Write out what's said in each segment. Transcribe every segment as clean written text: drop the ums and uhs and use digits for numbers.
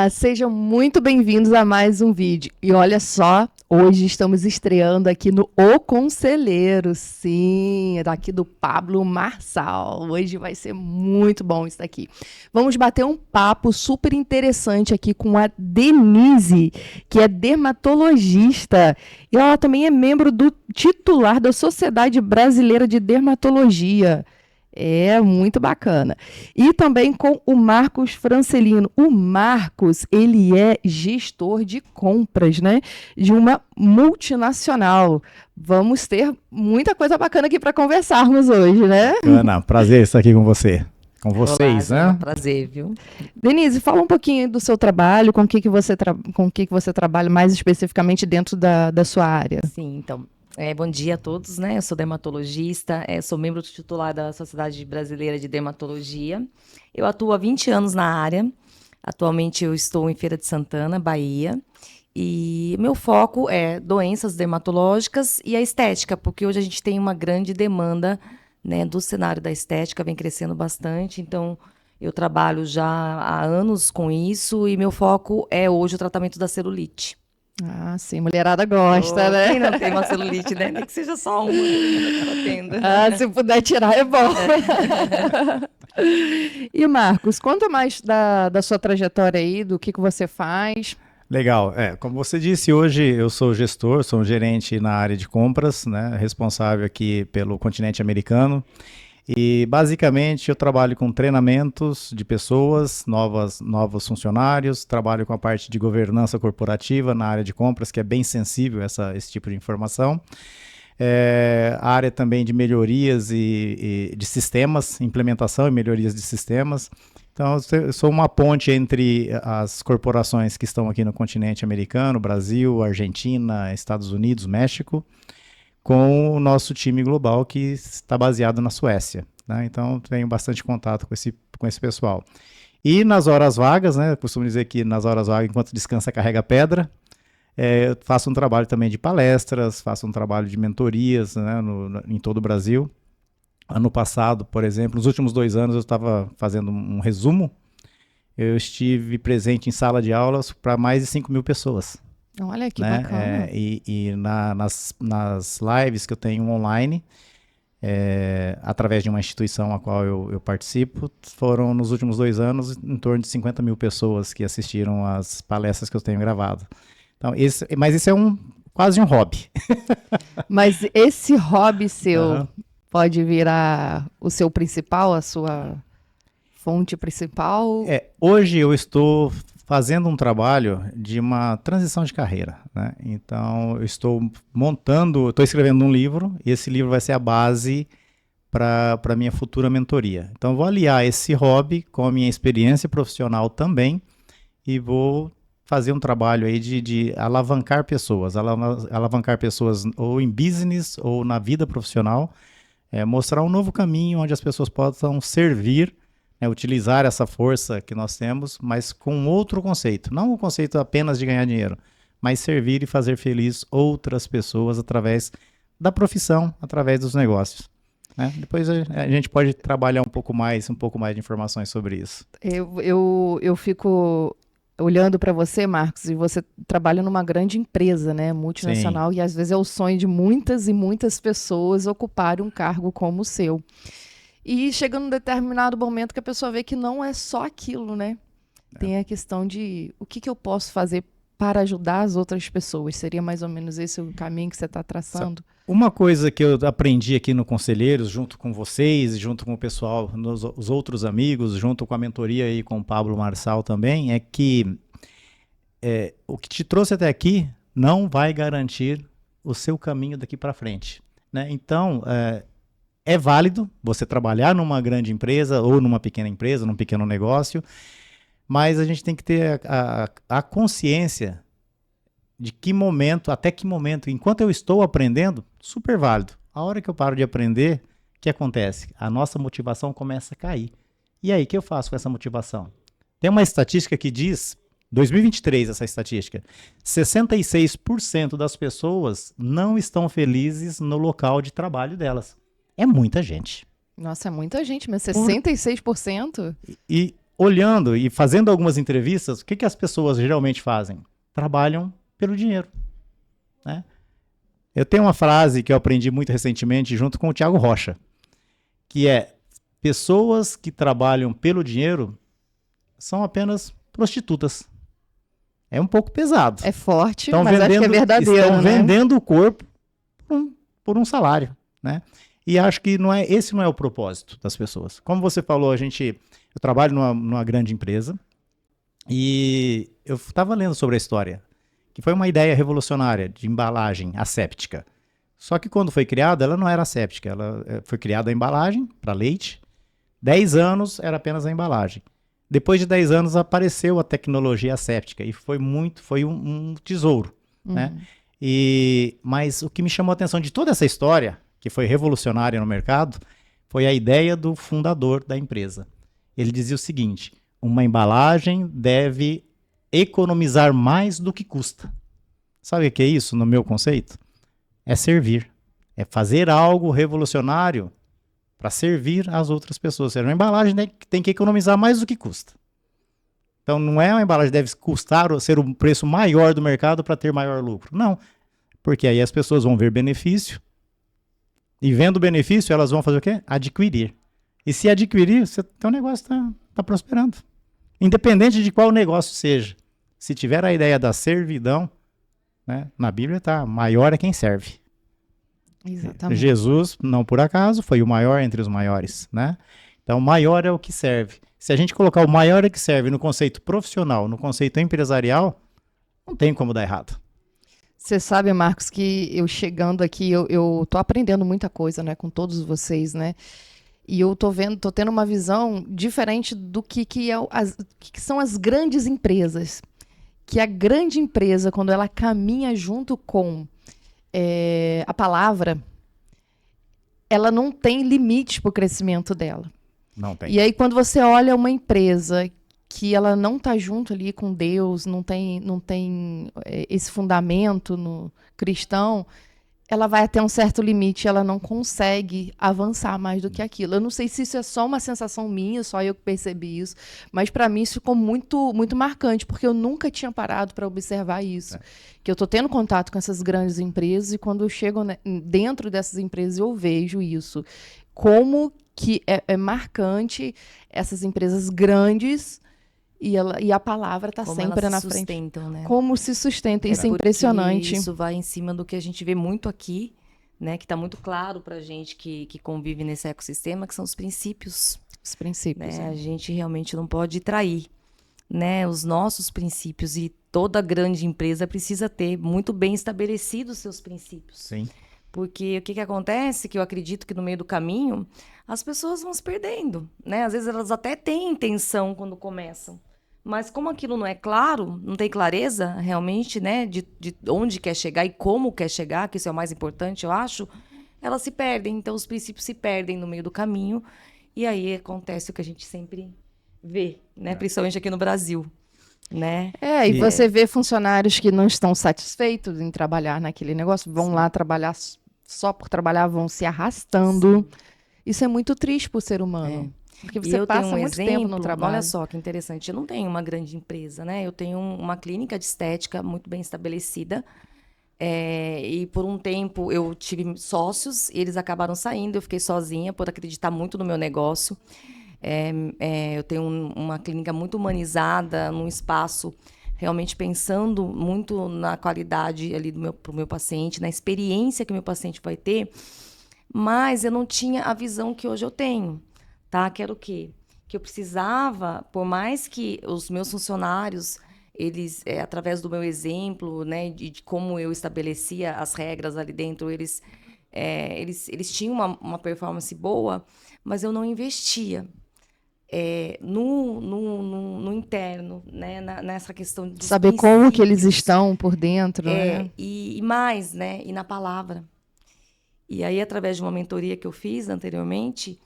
Olá, sejam muito bem-vindos a mais um vídeo. E olha só, hoje estamos estreando aqui no O Conselheiro, sim, daqui do Pablo Marçal. Hoje vai ser muito bom isso daqui. Vamos bater um papo super interessante aqui com a Denise, que é dermatologista. E ela também é membro do titular da Sociedade Brasileira de Dermatologia. É muito bacana. E também com o Marcos Francelino. O Marcos, ele é gestor de compras, né? De uma multinacional. Vamos ter muita coisa bacana aqui para conversarmos hoje, né? Ana, prazer estar aqui com você. Com vocês, Olá, né? É um prazer, viu? Denise, fala um pouquinho do seu trabalho, com o que você trabalha mais especificamente dentro da sua área. Sim, então, bom dia a todos, né? Eu sou dermatologista, sou membro titular da Sociedade Brasileira de Dermatologia. Eu atuo há 20 anos na área. Atualmente eu estou em Feira de Santana, Bahia. E meu foco é doenças dermatológicas e a estética, porque hoje a gente tem uma grande demanda, né, do cenário da estética, vem crescendo bastante. Então, eu trabalho já há anos com isso e meu foco é hoje o tratamento da celulite. Ah, sim, mulherada gosta, né? Quem não tem uma celulite, né? Nem que seja só uma que ela tenda. Ah, se puder tirar é bom. E Marcos, conta mais da sua trajetória aí, do que você faz. Legal. Como você disse, hoje eu sou gestor, sou um gerente na área de compras, né? Responsável aqui pelo continente americano. E basicamente eu trabalho com treinamentos de pessoas, novos funcionários, trabalho com a parte de governança corporativa na área de compras, que é bem sensível a esse tipo de informação. A área também de melhorias e de sistemas, implementação e melhorias de sistemas. Então, eu sou uma ponte entre as corporações que estão aqui no continente americano, Brasil, Argentina, Estados Unidos, México, com o nosso time global que está baseado na Suécia, né? Então, tenho bastante contato com esse pessoal. E nas horas vagas, né? Eu costumo dizer que nas horas vagas, enquanto descansa, carrega pedra. Eu faço um trabalho também de palestras, faço um trabalho de mentorias, né, em todo o Brasil. Ano passado, por exemplo, nos últimos 2 anos, eu estava fazendo um resumo. Eu estive presente em sala de aulas para mais de 5 mil pessoas. Olha que Né? bacana. Nas lives que eu tenho online, através de uma instituição a qual eu participo, foram nos últimos 2 anos em torno de 50 mil pessoas que assistiram às palestras que eu tenho gravado. Então, mas isso é quase um hobby. Mas esse hobby seu pode virar o seu principal, a sua fonte principal? Hoje eu estou fazendo um trabalho de uma transição de carreira, né? Então, eu estou escrevendo um livro, e esse livro vai ser a base para a minha futura mentoria. Então, eu vou aliar esse hobby com a minha experiência profissional também, e vou fazer um trabalho aí de alavancar pessoas ou em business ou na vida profissional, mostrar um novo caminho onde as pessoas possam servir, utilizar essa força que nós temos, mas com outro conceito. Não o conceito apenas de ganhar dinheiro, mas servir e fazer feliz outras pessoas através da profissão, através dos negócios. Né? Depois a gente pode trabalhar um pouco mais de informações sobre isso. Eu fico olhando para você, Marcos, e você trabalha numa grande empresa, né, multinacional, Sim. E às vezes é o sonho de muitas e muitas pessoas ocuparem um cargo como o seu. E chega num determinado momento que a pessoa vê que não é só aquilo, né? Tem a questão de o que eu posso fazer para ajudar as outras pessoas. Seria mais ou menos esse o caminho que você está traçando? Uma coisa que eu aprendi aqui no Conselheiros, junto com vocês, junto com o pessoal, os outros amigos, junto com a mentoria aí com o Pablo Marçal também, é que o que te trouxe até aqui não vai garantir o seu caminho daqui para frente, né? Então, é válido você trabalhar numa grande empresa ou numa pequena empresa, num pequeno negócio, mas a gente tem que ter a consciência de até que momento, enquanto eu estou aprendendo, super válido. A hora que eu paro de aprender, o que acontece? A nossa motivação começa a cair. E aí, o que eu faço com essa motivação? Tem uma estatística que diz, 2023 essa estatística, 66% das pessoas não estão felizes no local de trabalho delas. É muita gente. Nossa, é muita gente, mas 66%? E olhando e fazendo algumas entrevistas, o que as pessoas geralmente fazem? Trabalham pelo dinheiro, né? Eu tenho uma frase que eu aprendi muito recentemente junto com o Thiago Rocha, que é: pessoas que trabalham pelo dinheiro são apenas prostitutas. É um pouco pesado. É forte, mas acho que é verdadeiro, estão né? vendendo o corpo por um salário, né? E acho que esse não é o propósito das pessoas. Como você falou, eu trabalho numa grande empresa e eu estava lendo sobre a história, que foi uma ideia revolucionária de embalagem asséptica. Só que quando foi criada, ela não era asséptica, ela foi criada a embalagem para leite. 10 anos era apenas a embalagem. Depois de 10 anos apareceu a tecnologia asséptica e foi um tesouro, né? Mas o que me chamou a atenção de toda essa história, que foi revolucionária no mercado, foi a ideia do fundador da empresa. Ele dizia o seguinte: uma embalagem deve economizar mais do que custa. Sabe o que é isso no meu conceito? É servir. É fazer algo revolucionário para servir as outras pessoas. Ou seja, uma embalagem tem que economizar mais do que custa. Então não é uma embalagem que deve custar ou ser o preço maior do mercado para ter maior lucro. Não. Porque aí as pessoas vão ver benefício. E vendo benefício, elas vão fazer o quê? Adquirir. E se adquirir, teu negócio está prosperando. Independente de qual negócio seja. Se tiver a ideia da servidão, né, na Bíblia está: maior é quem serve. Exatamente. Jesus, não por acaso, foi o maior entre os maiores, né? Então, maior é o que serve. Se a gente colocar o maior é que serve no conceito profissional, no conceito empresarial, não tem como dar errado. Você sabe, Marcos, que eu chegando aqui, eu tô aprendendo muita coisa, né, com todos vocês, né? E eu tô tendo uma visão diferente do que são as grandes empresas. Que a grande empresa, quando ela caminha junto com a palavra, ela não tem limite para o crescimento dela. Não tem. E aí, quando você olha uma empresa que ela não está junto ali com Deus, não tem esse fundamento no cristão, ela vai até um certo limite, ela não consegue avançar mais do que aquilo. Eu não sei se isso é só uma sensação minha, só eu que percebi isso, mas para mim isso ficou muito, muito marcante, porque eu nunca tinha parado para observar isso. Que eu estou tendo contato com essas grandes empresas e quando eu chego dentro dessas empresas eu vejo isso. Como que é marcante essas empresas grandes e a palavra está sempre na frente. Sustentam, né? Como se sustenta, isso é impressionante. Isso vai em cima do que a gente vê muito aqui, né? Que está muito claro para a gente que convive nesse ecossistema, que são os princípios. Os princípios. Né? A gente realmente não pode trair, né? Os nossos princípios, e toda grande empresa precisa ter muito bem estabelecidos os seus princípios. Sim. Porque o que acontece, que eu acredito que no meio do caminho, as pessoas vão se perdendo, né? Às vezes elas até têm intenção quando começam, mas como aquilo não é claro, não tem clareza realmente, né, de onde quer chegar e como quer chegar, que isso é o mais importante, eu acho, elas se perdem. Então, os princípios se perdem no meio do caminho, e aí acontece o que a gente sempre vê, né, principalmente aqui no Brasil, né? E você vê funcionários que não estão satisfeitos em trabalhar naquele negócio, vão lá trabalhar só por trabalhar, vão se arrastando. Sim. Isso é muito triste para o ser humano. Porque você passa muito tempo no trabalho. Olha só que interessante, eu não tenho uma grande empresa, né? Eu tenho uma clínica de estética muito bem estabelecida. E por um tempo eu tive sócios, e eles acabaram saindo, eu fiquei sozinha por acreditar muito no meu negócio. Eu tenho uma clínica muito humanizada, num espaço realmente pensando muito na qualidade ali pro meu paciente, na experiência que o meu paciente vai ter, mas eu não tinha a visão que hoje eu tenho. Tá? Que era o quê? Que eu precisava, por mais que os meus funcionários, eles, através do meu exemplo, né, de como eu estabelecia as regras ali dentro, eles tinham uma performance boa, mas eu não investia no interno, né, nessa questão de saber como que eles estão por dentro, né? E mais, né, e na palavra. E aí, através de uma mentoria que eu fiz anteriormente,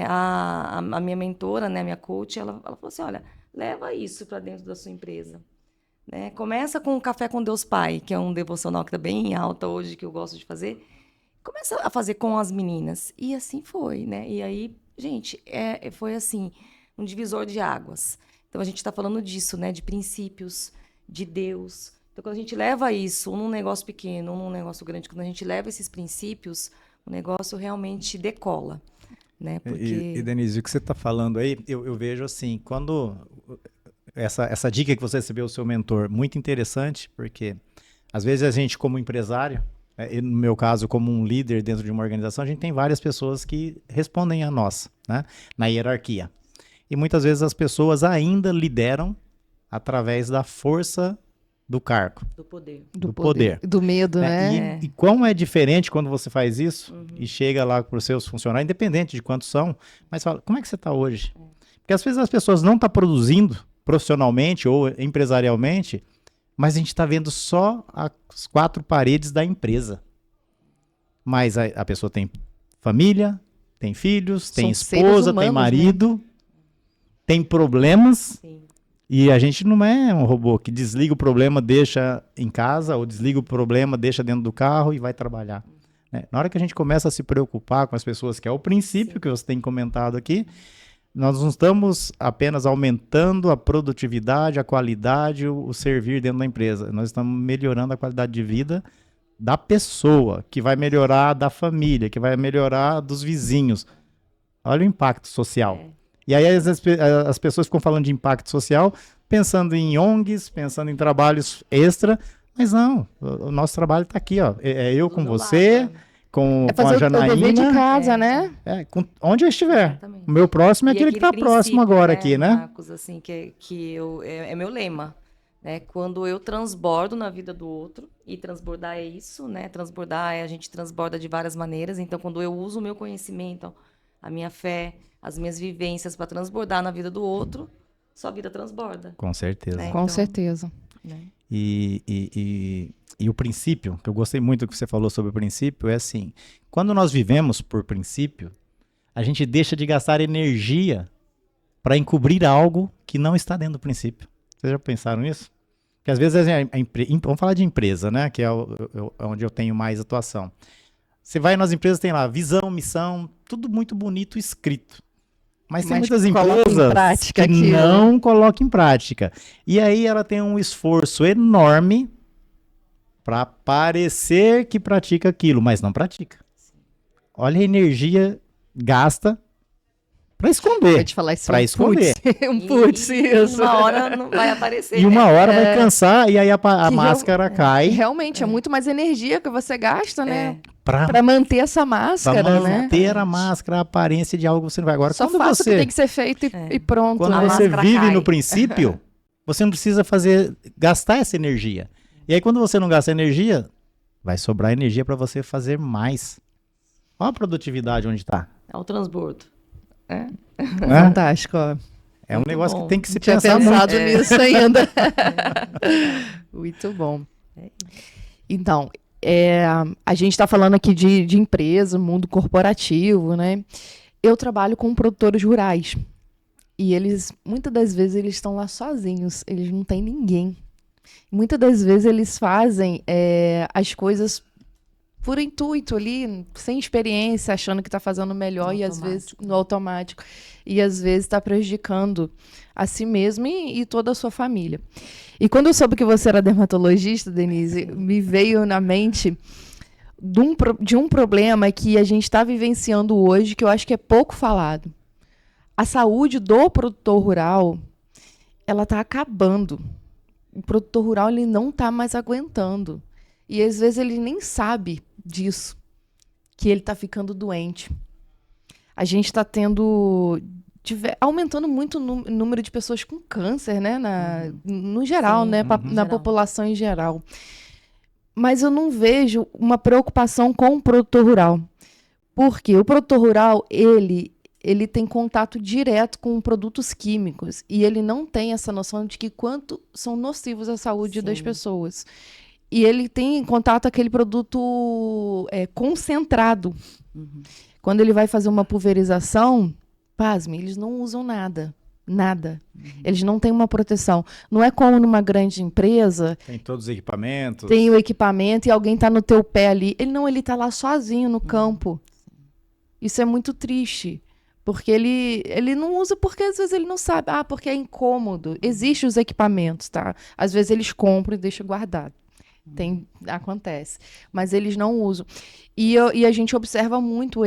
a minha mentora, né, a minha coach, ela falou assim: olha, leva isso para dentro da sua empresa. Né? Começa com o Café com Deus Pai, que é um devocional que está bem alta hoje, que eu gosto de fazer. Começa a fazer com as meninas. E assim foi, né? E aí, gente, foi assim, um divisor de águas. Então, a gente está falando disso, né? De princípios, de Deus. Então, quando a gente leva isso num negócio pequeno, num negócio grande, quando a gente leva esses princípios, o negócio realmente decola, né? E Denise, o que você está falando aí, eu vejo assim, quando essa dica que você recebeu do seu mentor, muito interessante, porque às vezes a gente como empresário, e no meu caso como um líder dentro de uma organização, a gente tem várias pessoas que respondem a nós, né, na hierarquia. E muitas vezes as pessoas ainda lideram através da força do cargo. Do poder. Do poder. Do medo, né? E como é diferente quando você faz isso e chega lá para os seus funcionários, independente de quantos são, mas fala, como é que você está hoje? Porque às vezes as pessoas não estão produzindo profissionalmente ou empresarialmente, mas a gente está vendo só as 4 paredes da empresa. Mas a pessoa tem família, tem filhos, tem esposa, tem marido, tem problemas. Sim. E a gente não é um robô que desliga o problema, deixa em casa, ou desliga o problema, deixa dentro do carro e vai trabalhar. Né? Na hora que a gente começa a se preocupar com as pessoas, que é o princípio que você tem comentado aqui, nós não estamos apenas aumentando a produtividade, a qualidade, o servir dentro da empresa. Nós estamos melhorando a qualidade de vida da pessoa, que vai melhorar da família, que vai melhorar dos vizinhos. Olha o impacto social. E aí as pessoas ficam falando de impacto social, pensando em ONGs, pensando em trabalhos extra, mas não, o nosso trabalho está aqui, ó. É eu com você, lado, com fazer a Janaína. O dever de casa, né? Onde eu estiver. Exatamente. O meu próximo é E aquele que está próximo agora aqui, né? Marcos, assim, é meu lema. Né? Quando eu transbordo na vida do outro, e transbordar é isso, né? Transbordar a gente transborda de várias maneiras. Então, quando eu uso o meu conhecimento, a minha fé, as minhas vivências para transbordar na vida do outro, sua vida transborda. Com certeza. Né? Com certeza. Né? E o princípio, que eu gostei muito do que você falou sobre o princípio, é assim, quando nós vivemos por princípio, a gente deixa de gastar energia para encobrir algo que não está dentro do princípio. Vocês já pensaram nisso? Porque às vezes vamos falar de empresa, né? Que é onde eu tenho mais atuação. Você vai nas empresas, tem lá visão, missão, tudo muito bonito escrito. Mas tem muitas empresas que não colocam em prática. E aí ela tem um esforço enorme para parecer que pratica aquilo, mas não pratica. Olha a energia gasta para esconder. Pode falar isso. Para esconder. Putz, isso. E uma hora não vai aparecer. E uma hora vai cansar e aí a máscara cai. Realmente, é muito mais energia que você gasta, né? Para manter essa máscara, pra né? manter a máscara, a aparência de algo que você não vai. Agora, só quando faça você, o que tem que ser feito e pronto. Quando você vive no princípio, você não precisa gastar essa energia. E aí, quando você não gasta energia, vai sobrar energia para você fazer mais. Olha a produtividade onde está. É o transbordo. Fantástico, ó. É um negócio que tem que se Tinha pensar pensado muito. nisso ainda. Muito bom. Então, a gente está falando aqui de empresa, mundo corporativo, né? Eu trabalho com produtores rurais. E eles, muitas das vezes, eles estão lá sozinhos. Eles não têm ninguém. Muitas das vezes, eles fazem as coisas por intuito ali, sem experiência, achando que está fazendo melhor e às vezes no automático. E às vezes está prejudicando a si mesmo e toda a sua família. E quando eu soube que você era dermatologista, Denise, me veio na mente de um problema que a gente está vivenciando hoje, que eu acho que é pouco falado. A saúde do produtor rural, ela está acabando. O produtor rural ele não está mais aguentando. E às vezes ele nem sabe disso, que ele está ficando doente. A gente está aumentando muito o número de pessoas com câncer, né? No geral, Sim, né? Na população em geral. Mas eu não vejo uma preocupação com o produtor rural. Porque o produtor rural, ele tem contato direto com produtos químicos. E ele não tem essa noção de que quanto são nocivos à saúde das pessoas. E ele tem contato com aquele produto concentrado. Quando ele vai fazer uma pulverização, pasme, eles não usam nada. Nada. Eles não têm uma proteção. Não é como numa grande empresa. Tem todos os equipamentos. Tem o equipamento e alguém está no teu pé ali. Ele está lá sozinho no campo. Isso é muito triste. Porque ele não usa porque às vezes ele não sabe. Ah, porque é incômodo. Existem os equipamentos, tá? Às vezes eles compram e deixam guardado. Acontece. Mas eles não usam. E a gente observa muito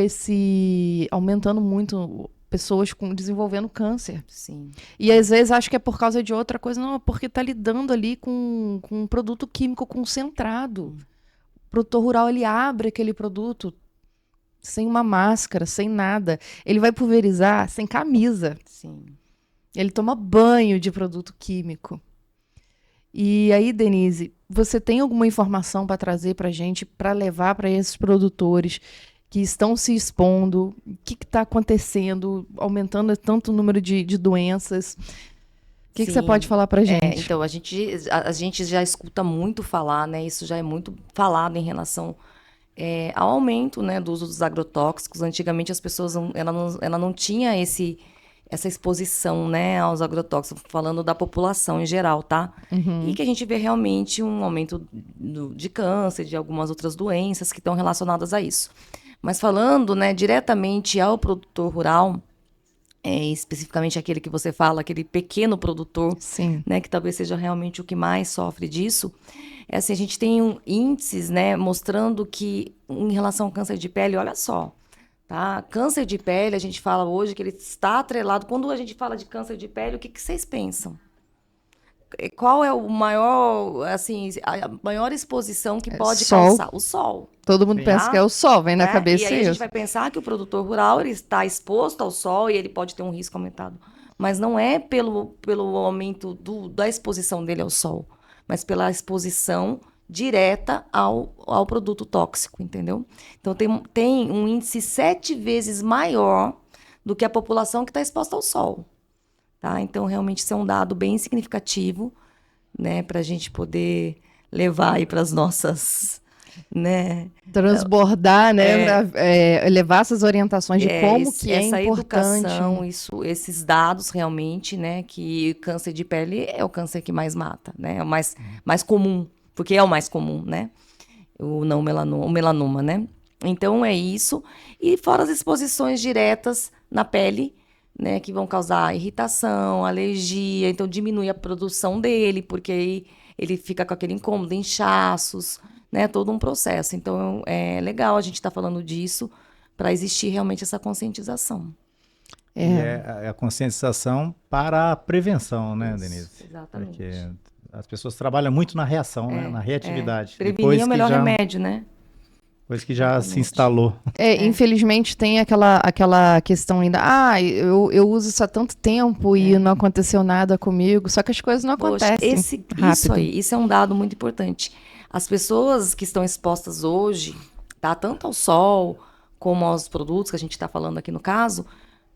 aumentando muito pessoas desenvolvendo câncer. Sim. E às vezes acho que é por causa de outra coisa. Não, é porque tá lidando ali com um produto químico concentrado. O produtor rural, ele abre aquele produto sem uma máscara, sem nada. Ele vai pulverizar sem camisa. Sim. Ele toma banho de produto químico. E aí, Denise, você tem alguma informação para trazer para a gente, para levar para esses produtores que estão se expondo? O que está acontecendo, aumentando tanto o número de doenças? O que você pode falar para a gente? Então, a gente já escuta muito falar, né? Isso já é muito falado em relação ao aumento, né, do uso dos agrotóxicos. Antigamente as pessoas ela não tinha essa exposição, né, aos agrotóxicos, falando da população em geral, tá? E que a gente vê realmente um aumento de câncer, de algumas outras doenças que estão relacionadas a isso. Mas falando, né, diretamente ao produtor rural, especificamente aquele que você fala, aquele pequeno produtor, Sim. né, que talvez seja realmente o que mais sofre disso, assim, a gente tem índices, né, mostrando que em relação ao câncer de pele, olha só, tá? Câncer de pele, a gente fala hoje que ele está atrelado. Quando a gente fala de câncer de pele, o que vocês pensam? Qual é o maior, assim, a maior exposição que pode causar? O sol. Todo mundo pensa que é o sol, vem na cabeça isso. E aí a gente vai pensar que o produtor rural ele está exposto ao sol e ele pode ter um risco aumentado. Mas não é pelo aumento da exposição dele ao sol, mas pela exposição direta ao produto tóxico, entendeu? Então, tem um índice 7 vezes maior do que a população que está exposta ao sol. Tá? Então, realmente, isso é um dado bem significativo, né, para a gente poder levar aí para as nossas, né? Transbordar, né? Levar essas orientações de como que é essa importante. Educação, esses dados realmente, né? Que o câncer de pele é o câncer que mais mata, né? É o mais comum, porque é o mais comum, né? O melanoma, né? Então, é isso. E fora as exposições diretas na pele, né, que vão causar irritação, alergia, então diminui a produção dele, porque aí ele fica com aquele incômodo, inchaços, né, todo um processo. Então, é legal a gente estar falando disso para existir realmente essa conscientização. E é a conscientização para a prevenção, né, Denise? Exatamente. Porque as pessoas trabalham muito na reação, né, na reatividade. Prevenir é o melhor remédio, né? Depois que já se instalou. Infelizmente tem aquela questão ainda, eu uso isso há tanto tempo e não aconteceu nada comigo, só que as coisas não acontecem isso é um dado muito importante. As pessoas que estão expostas hoje, tá, tanto ao sol como aos produtos que a gente está falando aqui no caso,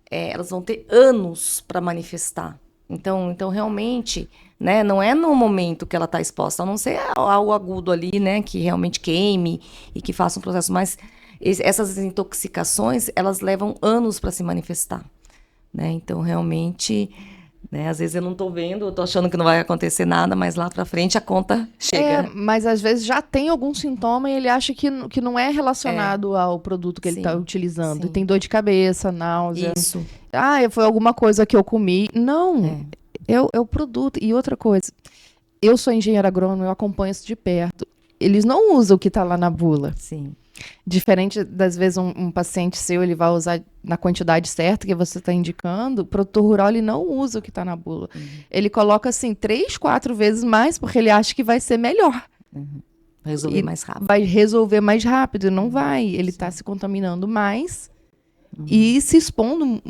elas vão ter anos para manifestar. Então, realmente, né, não é no momento que ela está exposta, a não ser algo agudo ali, né, que realmente queime e que faça um processo. Mas essas intoxicações, elas levam anos para se manifestar, né? Então, realmente, né, às vezes eu não estou vendo, eu estou achando que não vai acontecer nada, mas lá para frente a conta chega. Mas às vezes já tem algum sintoma e ele acha que não é relacionado ao produto que ele está utilizando. Sim. Tem dor de cabeça, náusea. Isso. Foi alguma coisa que eu comi. Não, é o produto. E outra coisa, eu sou engenheira agrônoma, eu acompanho isso de perto. Eles não usam o que está lá na bula. Sim. Diferente das vezes um paciente seu, ele vai usar na quantidade certa que você está indicando, o produtor rural ele não usa o que está na bula. Ele coloca assim 3, 4 vezes mais porque ele acha que vai ser melhor. Resolver mais rápido. Vai resolver mais rápido, não vai. Ele está se contaminando mais e se expondo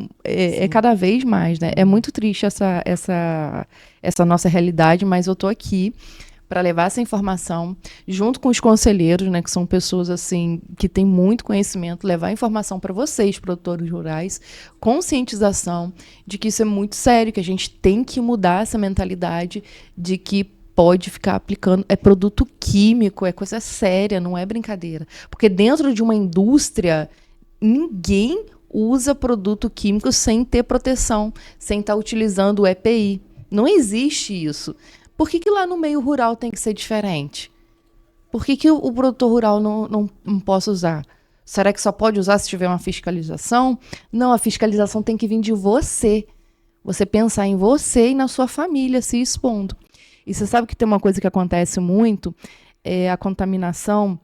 cada vez mais, né? É muito triste essa nossa realidade, mas eu estou aqui para levar essa informação junto com os conselheiros, né, que são pessoas assim que têm muito conhecimento, levar informação para vocês, produtores rurais, conscientização de que isso é muito sério, que a gente tem que mudar essa mentalidade de que pode ficar aplicando, é produto químico, é coisa séria, não é brincadeira. Porque dentro de uma indústria, ninguém usa produto químico sem ter proteção, sem estar utilizando o EPI. Não existe isso. Por que lá no meio rural tem que ser diferente? Por que o produtor rural não possa usar? Será que só pode usar se tiver uma fiscalização? Não, a fiscalização tem que vir de você. Você pensar em você e na sua família se expondo. E você sabe que tem uma coisa que acontece muito, é a contaminação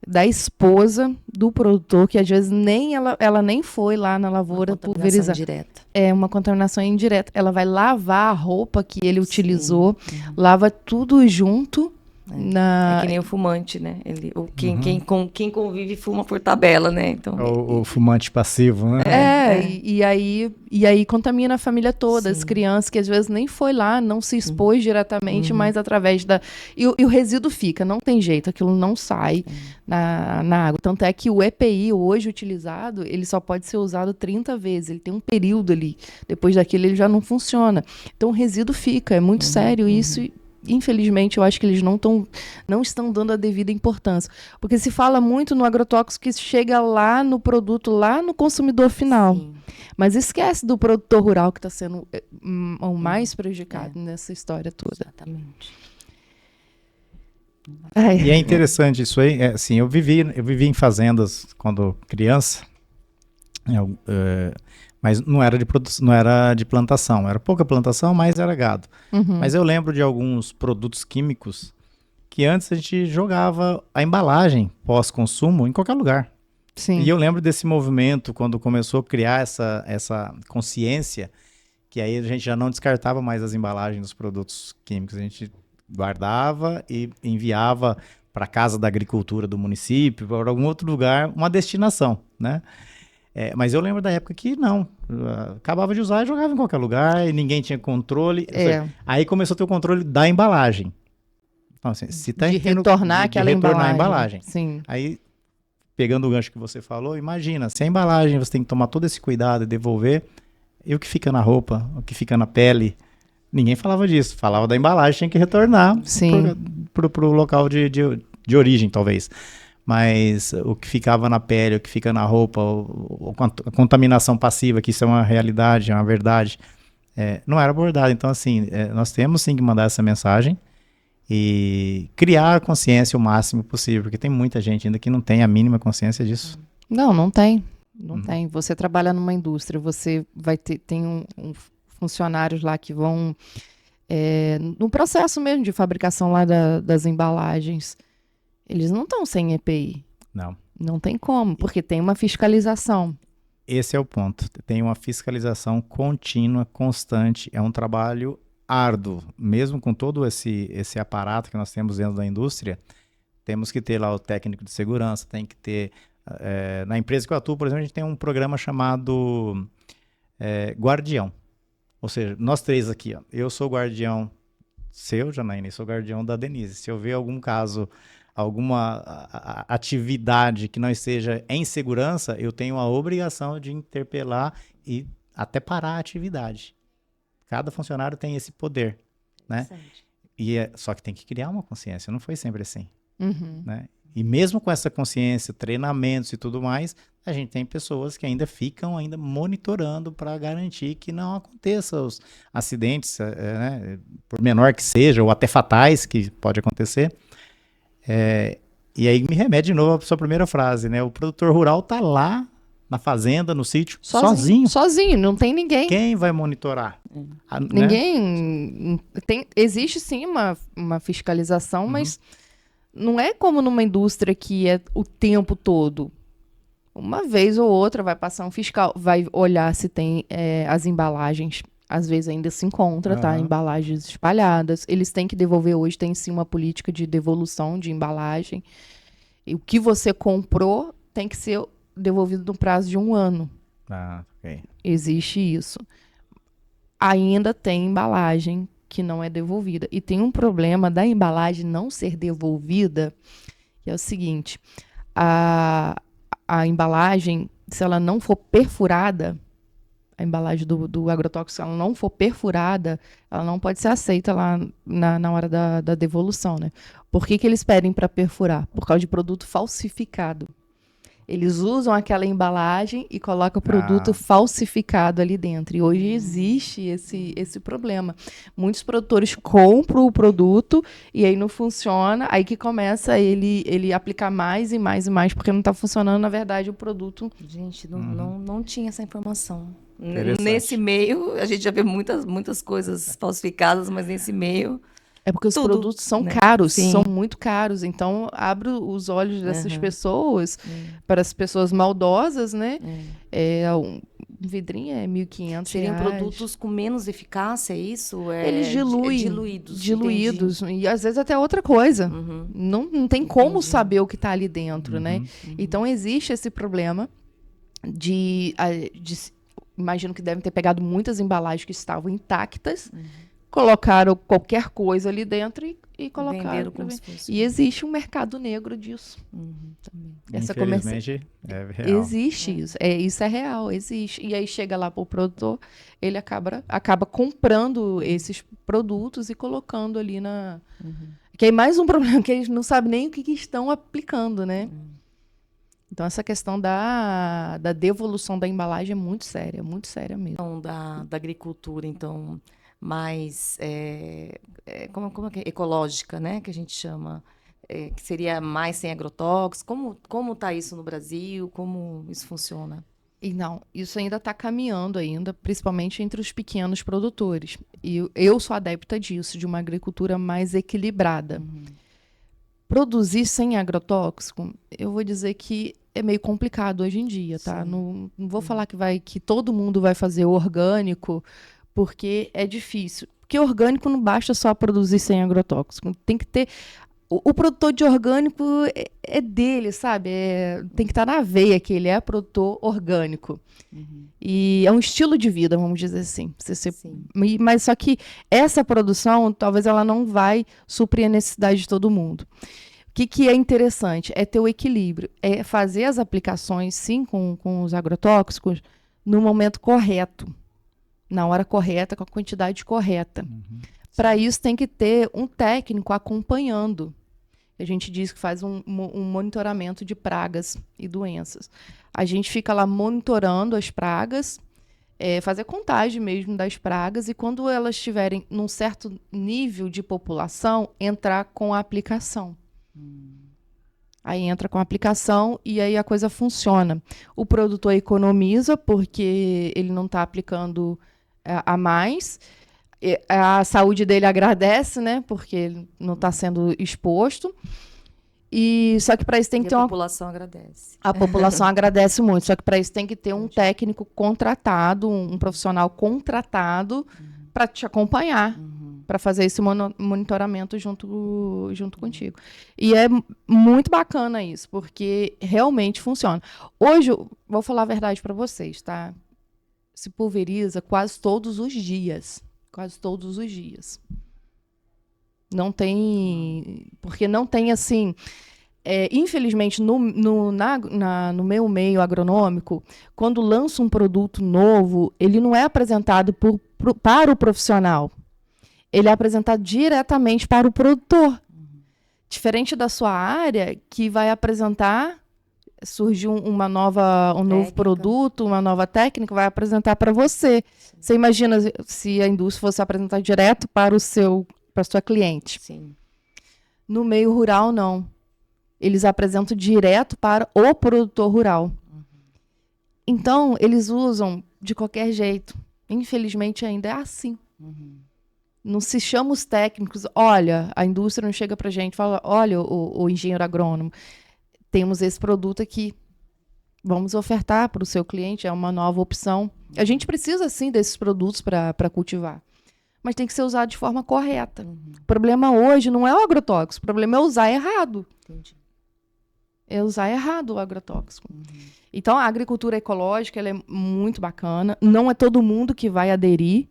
da esposa do produtor, que às vezes nem ela nem foi lá na lavoura pulverizar. Direta. É uma contaminação indireta. Ela vai lavar a roupa que ele utilizou, lava tudo junto. É que nem o fumante, né? Quem convive fuma por tabela, né? Então, O fumante passivo, né? E aí contamina a família toda, as crianças que às vezes nem foi lá, não se expôs diretamente, mas através da... E o resíduo fica, não tem jeito, aquilo não sai na água. Tanto é que o EPI hoje utilizado, ele só pode ser usado 30 vezes, ele tem um período ali, depois daquilo ele já não funciona. Então o resíduo fica, é muito sério isso. Infelizmente, eu acho que eles não estão dando a devida importância. Porque se fala muito no agrotóxico que chega lá no produto, lá no consumidor final. Sim. Mas esquece do produtor rural que está sendo o mais prejudicado nessa história toda. Exatamente. E é interessante isso aí. Assim, eu vivi em fazendas quando criança. Mas não era de plantação, era pouca plantação, mas era gado. Mas eu lembro de alguns produtos químicos que antes a gente jogava a embalagem pós-consumo em qualquer lugar. Sim. E eu lembro desse movimento quando começou a criar essa consciência, que aí a gente já não descartava mais as embalagens dos produtos químicos, a gente guardava e enviava para a casa da agricultura do município, para algum outro lugar, uma destinação, né? Mas eu lembro da época que não, acabava de usar e jogava em qualquer lugar e ninguém tinha controle. Aí começou a ter o controle da embalagem. Então, assim, se tá de retornar aquela embalagem. Sim. Aí, pegando o gancho que você falou, imagina, se a embalagem você tem que tomar todo esse cuidado e devolver, e o que fica na roupa, o que fica na pele, ninguém falava disso. Falava da embalagem, tinha que retornar pro local de origem, talvez. Mas o que ficava na pele, o que fica na roupa, a contaminação passiva, que isso é uma realidade, é uma verdade, não era abordado. Então, assim, nós temos sim que mandar essa mensagem e criar a consciência o máximo possível, porque tem muita gente ainda que não tem a mínima consciência disso. Não tem. Não tem. Você trabalha numa indústria, você vai tem funcionários lá que vão no processo mesmo de fabricação lá das embalagens. Eles não estão sem EPI. Não. Não tem como, porque tem uma fiscalização. Esse é o ponto. Tem uma fiscalização contínua, constante. É um trabalho árduo. Mesmo com todo esse aparato que nós temos dentro da indústria, temos que ter lá o técnico de segurança, tem que ter... na empresa que eu atuo, por exemplo, a gente tem um programa chamado Guardião. Ou seja, nós três aqui, ó, eu sou guardião seu, Janaína, e sou guardião da Denise. Se eu ver algum caso... alguma atividade que não esteja em segurança, eu tenho a obrigação de interpelar e até parar a atividade. Cada funcionário tem esse poder, né? Só que tem que criar uma consciência, não foi sempre assim. Né? E mesmo com essa consciência, treinamentos e tudo mais, a gente tem pessoas que ainda ficam monitorando para garantir que não aconteçam os acidentes, né? Por menor que seja, ou até fatais que pode acontecer. E aí me remete de novo à sua primeira frase, né? O produtor rural tá lá na fazenda, no sítio, sozinho. Sozinho, não tem ninguém. Quem vai monitorar? Ninguém. Existe sim uma fiscalização, mas não é como numa indústria que é o tempo todo. Uma vez ou outra vai passar um fiscal, vai olhar se tem as embalagens. Às vezes ainda se encontra, tá? Embalagens espalhadas. Eles têm que devolver hoje, tem sim uma política de devolução de embalagem. E o que você comprou tem que ser devolvido no prazo de 1 ano. Ok. Existe isso. Ainda tem embalagem que não é devolvida. E tem um problema da embalagem não ser devolvida, que é o seguinte. A embalagem, se ela não for perfurada, a embalagem do agrotóxico, se ela não for perfurada, ela não pode ser aceita lá na hora da devolução, né? Por que eles pedem para perfurar? Por causa de produto falsificado. Eles usam aquela embalagem e colocam o produto falsificado ali dentro. E hoje existe esse problema. Muitos produtores compram o produto e aí não funciona, aí que começa ele aplicar mais e mais e mais, porque não está funcionando, na verdade, o produto. Gente, não tinha essa informação. Interessante. Nesse meio, a gente já vê muitas coisas falsificadas, mas nesse meio... É porque os Tudo, produtos são né? caros, Sim. são muito caros. Então, abre os olhos dessas pessoas, para as pessoas maldosas, né? Um vidrinho é R$1.500. Seriam produtos com menos eficácia, é isso? Eles diluem. Diluídos. E às vezes até outra coisa. Não tem como saber o que está ali dentro, né? Então, existe esse problema de imagino que devem ter pegado muitas embalagens que estavam intactas, colocaram qualquer coisa ali dentro e colocaram. Venderam como se fosse. E existe um mercado negro disso. Também. Infelizmente, é real. Existe isso. Isso é real, existe. E aí chega lá para o produtor, ele acaba comprando esses produtos e colocando ali na... Que é mais um problema, que eles não sabem nem o que estão aplicando, né? Então, essa questão da devolução da embalagem é muito séria mesmo. Então, da agricultura, então, mais como é ecológica, né, que a gente chama, que seria mais sem agrotóxicos. Como está isso no Brasil? Como isso funciona? E não, isso ainda está caminhando ainda, principalmente entre os pequenos produtores. E eu sou adepta disso, de uma agricultura mais equilibrada. Produzir sem agrotóxico, eu vou dizer que é meio complicado hoje em dia, tá? Não vou falar que todo mundo vai fazer orgânico, porque é difícil. Porque orgânico não basta só produzir sem agrotóxico. Tem que ter... O produtor de orgânico é dele, sabe? Tem que estar na veia que ele é produtor orgânico. E é um estilo de vida, vamos dizer assim. Mas só que essa produção, talvez ela não vai suprir a necessidade de todo mundo. O que é interessante? É ter o equilíbrio. É fazer as aplicações, sim, com os agrotóxicos, no momento correto. Na hora correta, com a quantidade correta. Para isso, tem que ter um técnico acompanhando. A gente diz que faz um monitoramento de pragas e doenças. A gente fica lá monitorando as pragas, fazer contagem mesmo das pragas, e quando elas estiverem num certo nível de população, entrar com a aplicação. Aí entra com a aplicação e aí a coisa funciona. O produtor economiza porque ele não está aplicando a mais. A saúde dele agradece, né? Porque ele não está sendo exposto. Só que para isso tem que ter a população agradece. A população agradece muito. Só que para isso tem que ter um técnico contratado, um profissional contratado para te acompanhar, para fazer esse monitoramento junto contigo. E é muito bacana isso, porque realmente funciona. Hoje, vou falar a verdade para vocês, tá? Se pulveriza quase todos os dias. Quase todos os dias. Não tem... Porque não tem, assim... infelizmente, no meu meio agronômico, quando lança um produto novo, ele não é apresentado para o profissional. Ele é apresentado diretamente para o produtor. Diferente da sua área, que vai apresentar... Surgiu um novo produto, uma nova técnica, vai apresentar para você. Sim. Você imagina se a indústria fosse apresentar direto para a sua cliente. Sim. No meio rural, não. Eles apresentam direto para o produtor rural. Então, eles usam de qualquer jeito. Infelizmente, ainda é assim. Não se chama os técnicos. Olha, a indústria não chega para a gente e fala, olha, o engenheiro agrônomo, temos esse produto aqui. Vamos ofertar para o seu cliente, é uma nova opção. A gente precisa, sim, desses produtos para cultivar. Mas tem que ser usado de forma correta. O problema hoje não é o agrotóxico, o problema é usar errado. Entendi. É usar errado o agrotóxico. Então, a agricultura ecológica ela é muito bacana. Não é todo mundo que vai aderir,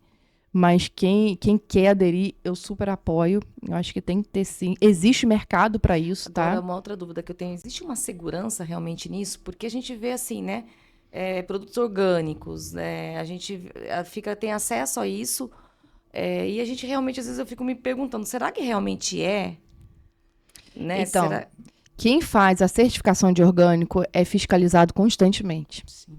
mas quem quer aderir, eu super apoio. Eu acho que tem que ter, sim. Existe mercado para isso, Agora, tá? uma outra dúvida que eu tenho. Existe uma segurança realmente nisso? Porque a gente vê assim, né? Produtos orgânicos, né? A gente tem acesso a isso. E a gente realmente, às vezes, eu fico me perguntando, será que realmente é? Né? Então, será... quem faz a certificação de orgânico é fiscalizado constantemente. Sim.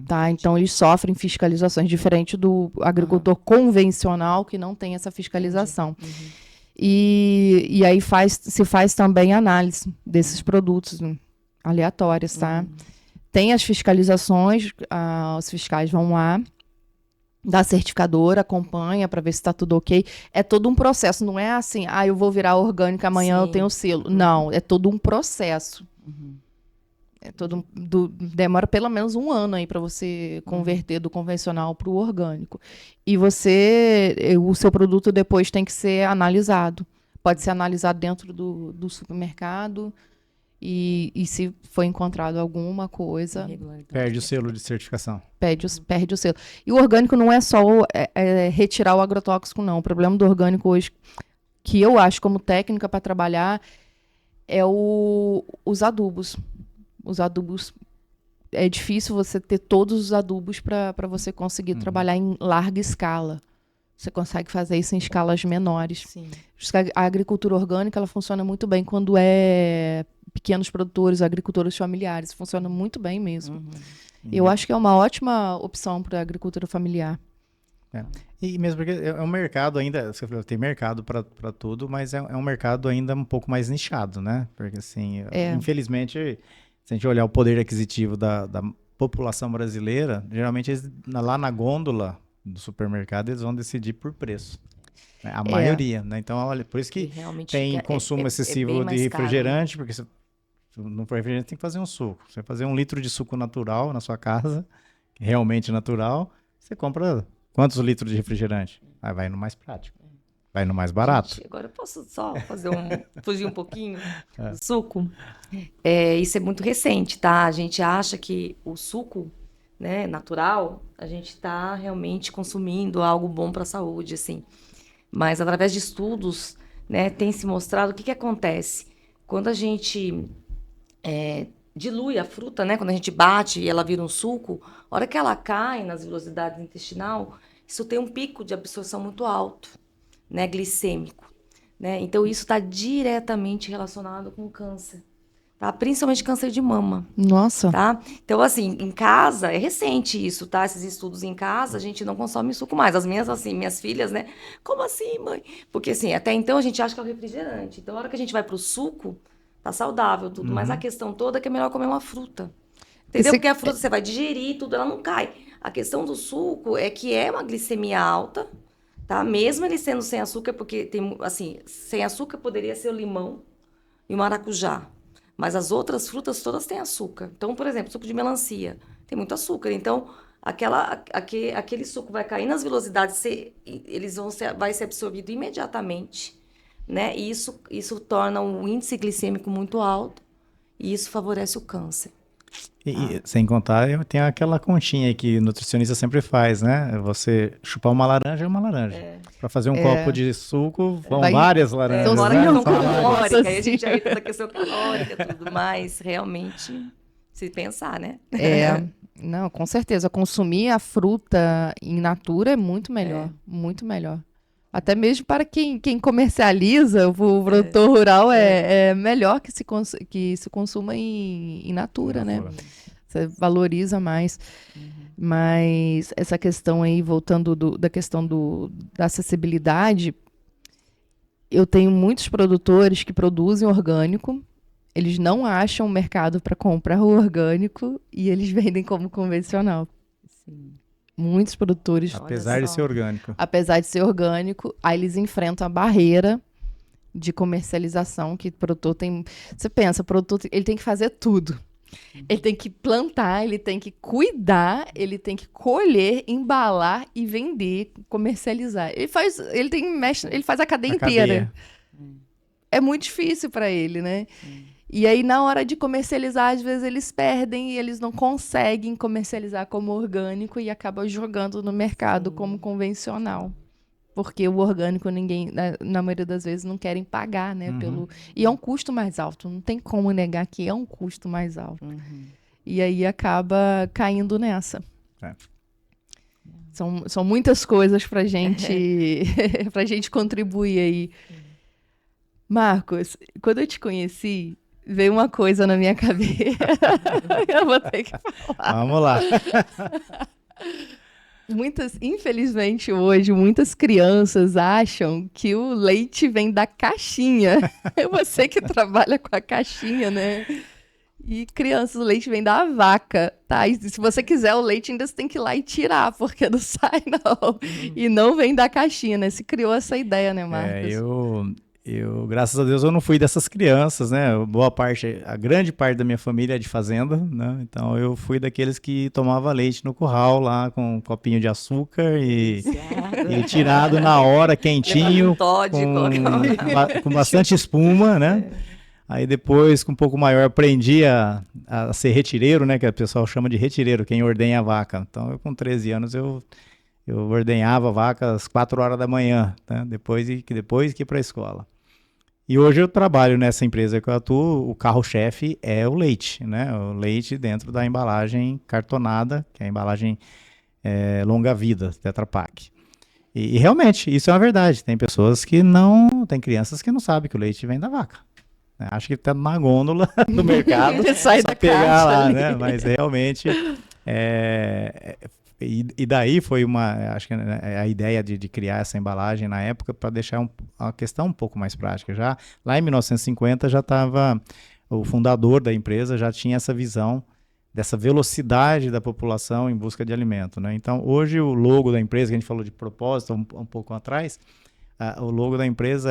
Tá? Então, eles sofrem fiscalizações, diferente do agricultor convencional, que não tem essa fiscalização. E aí se faz também análise desses produtos aleatórios, tá? Tem as fiscalizações, os fiscais vão lá, da certificadora, acompanha para ver se está tudo ok. É todo um processo, não é assim, eu vou virar orgânica, amanhã eu tenho o selo. Não, é todo um processo. É demora pelo menos 1 ano aí para você converter do convencional para o orgânico. E o seu produto depois tem que ser analisado. Pode ser analisado dentro do supermercado e se for encontrado alguma coisa, Perde o selo de certificação. perde o selo. E o orgânico não é só retirar o agrotóxico, não. O problema do orgânico hoje, que eu acho como técnica para trabalhar, é os adubos. Os adubos, é difícil você ter todos os adubos para você conseguir trabalhar em larga escala. Você consegue fazer isso em escalas menores. Sim. A agricultura orgânica ela funciona muito bem quando é pequenos produtores, agricultores familiares. Funciona muito bem mesmo. Eu acho que é uma ótima opção para a agricultura familiar. E mesmo porque é um mercado ainda, você falou, tem mercado para tudo, mas é um mercado ainda um pouco mais nichado, né? Porque assim, infelizmente, se a gente olhar o poder aquisitivo da população brasileira, geralmente eles, lá na gôndola do supermercado eles vão decidir por preço. Né? A maioria, né? Então, olha, por isso que tem consumo excessivo de refrigerante, porque no refrigerante tem que fazer um suco. Você vai fazer 1 litro de suco natural na sua casa, realmente natural, você compra quantos litros de refrigerante? Aí vai no mais prático. Vai no mais barato. Gente, agora eu posso só fugir um pouquinho do suco? Isso é muito recente, tá? A gente acha que o suco, né, natural, a gente está realmente consumindo algo bom para a saúde, assim. Mas através de estudos, né, tem se mostrado o que acontece. Quando a gente dilui a fruta, né, quando a gente bate e ela vira um suco, a hora que ela cai nas velocidades intestinal, isso tem um pico de absorção muito alto, né, glicêmico, né? Então isso está diretamente relacionado com câncer, tá? Principalmente câncer de mama. Nossa. Tá? Então assim, em casa é recente isso, tá? Esses estudos em casa a gente não consome suco mais. As minhas filhas, né? Como assim, mãe? Porque assim, até então a gente acha que é o refrigerante. Então a hora que a gente vai pro suco, tá saudável tudo, mas a questão toda é que é melhor comer uma fruta. Entendeu? Porque a fruta você vai digerir tudo, ela não cai. A questão do suco é que é uma glicemia alta, tá? Mesmo ele sendo sem açúcar, porque tem, assim, sem açúcar poderia ser o limão e o maracujá. Mas as outras frutas todas têm açúcar. Então, por exemplo, suco de melancia tem muito açúcar. Então, aquele suco vai cair nas velocidades, vai ser absorvido imediatamente, né? E isso torna um índice glicêmico muito alto e isso favorece o câncer. E sem contar, tem aquela continha aí que o nutricionista sempre faz, né? Você chupar uma laranja é uma laranja. Para fazer um copo de suco, vão várias laranjas. Então, né? questão calórica, aí a gente já entra na questão calórica e tudo mais. Realmente, se pensar, né? Não, com certeza. Consumir a fruta in natura é muito melhor. Muito melhor. Até mesmo para quem comercializa, o produtor rural é melhor que se consuma in natura, né? Você valoriza mais. Mas essa questão aí, voltando da questão da acessibilidade, eu tenho muitos produtores que produzem orgânico, eles não acham mercado para comprar o orgânico e eles vendem como convencional. Sim. Muitos produtores... Apesar de ser orgânico. Apesar de ser orgânico, aí eles enfrentam a barreira de comercialização que o produtor tem... Você pensa, o produtor ele tem que fazer tudo. Ele tem que plantar, ele tem que cuidar, ele tem que colher, embalar e vender, comercializar. Ele faz a cadeia inteira. É muito difícil para ele, né? E aí, na hora de comercializar, às vezes eles perdem e eles não conseguem comercializar como orgânico e acabam jogando no mercado como convencional. Porque o orgânico, ninguém, na maioria das vezes, não querem pagar, né? E é um custo mais alto. Não tem como negar que é um custo mais alto. E aí acaba caindo nessa. São muitas coisas pra gente contribuir aí. Marcos, quando eu te conheci, veio uma coisa na minha cabeça. Eu vou ter que falar. Vamos lá. Infelizmente hoje, muitas crianças acham que o leite vem da caixinha. Você que trabalha com a caixinha, né? E crianças, o leite vem da vaca, tá? E se você quiser o leite, ainda você tem que ir lá e tirar, porque não sai, não. E não vem da caixinha, né? Se criou essa ideia, né, Marcos? Graças a Deus, eu não fui dessas crianças, né? A grande parte da minha família é de fazenda, né? Então eu fui daqueles que tomava leite no curral lá com um copinho de açúcar e tirado na hora, quentinho, com bastante espuma, né? Aí depois, com um pouco maior, aprendi a ser retireiro, né? Que o pessoal chama de retireiro, quem ordenha a vaca. Então eu com 13 anos eu ordenhava a vaca às 4 horas da manhã, né? Depois que ir para a escola. E hoje eu trabalho nessa empresa que eu atuo, o carro-chefe é o leite, né? O leite dentro da embalagem cartonada, que é a embalagem longa-vida, Tetra Pak. E realmente, isso é uma verdade. Tem crianças que não sabem que o leite vem da vaca. Acho que tá na gôndola do mercado, sai da pegar lá, ali. né? Mas realmente, e daí foi acho que a ideia de criar essa embalagem na época para deixar a questão um pouco mais prática. Já lá em 1950 já estava, o fundador da empresa já tinha essa visão dessa velocidade da população em busca de alimento, né? Então, hoje o logo da empresa, que a gente falou de propósito um pouco atrás, o logo da empresa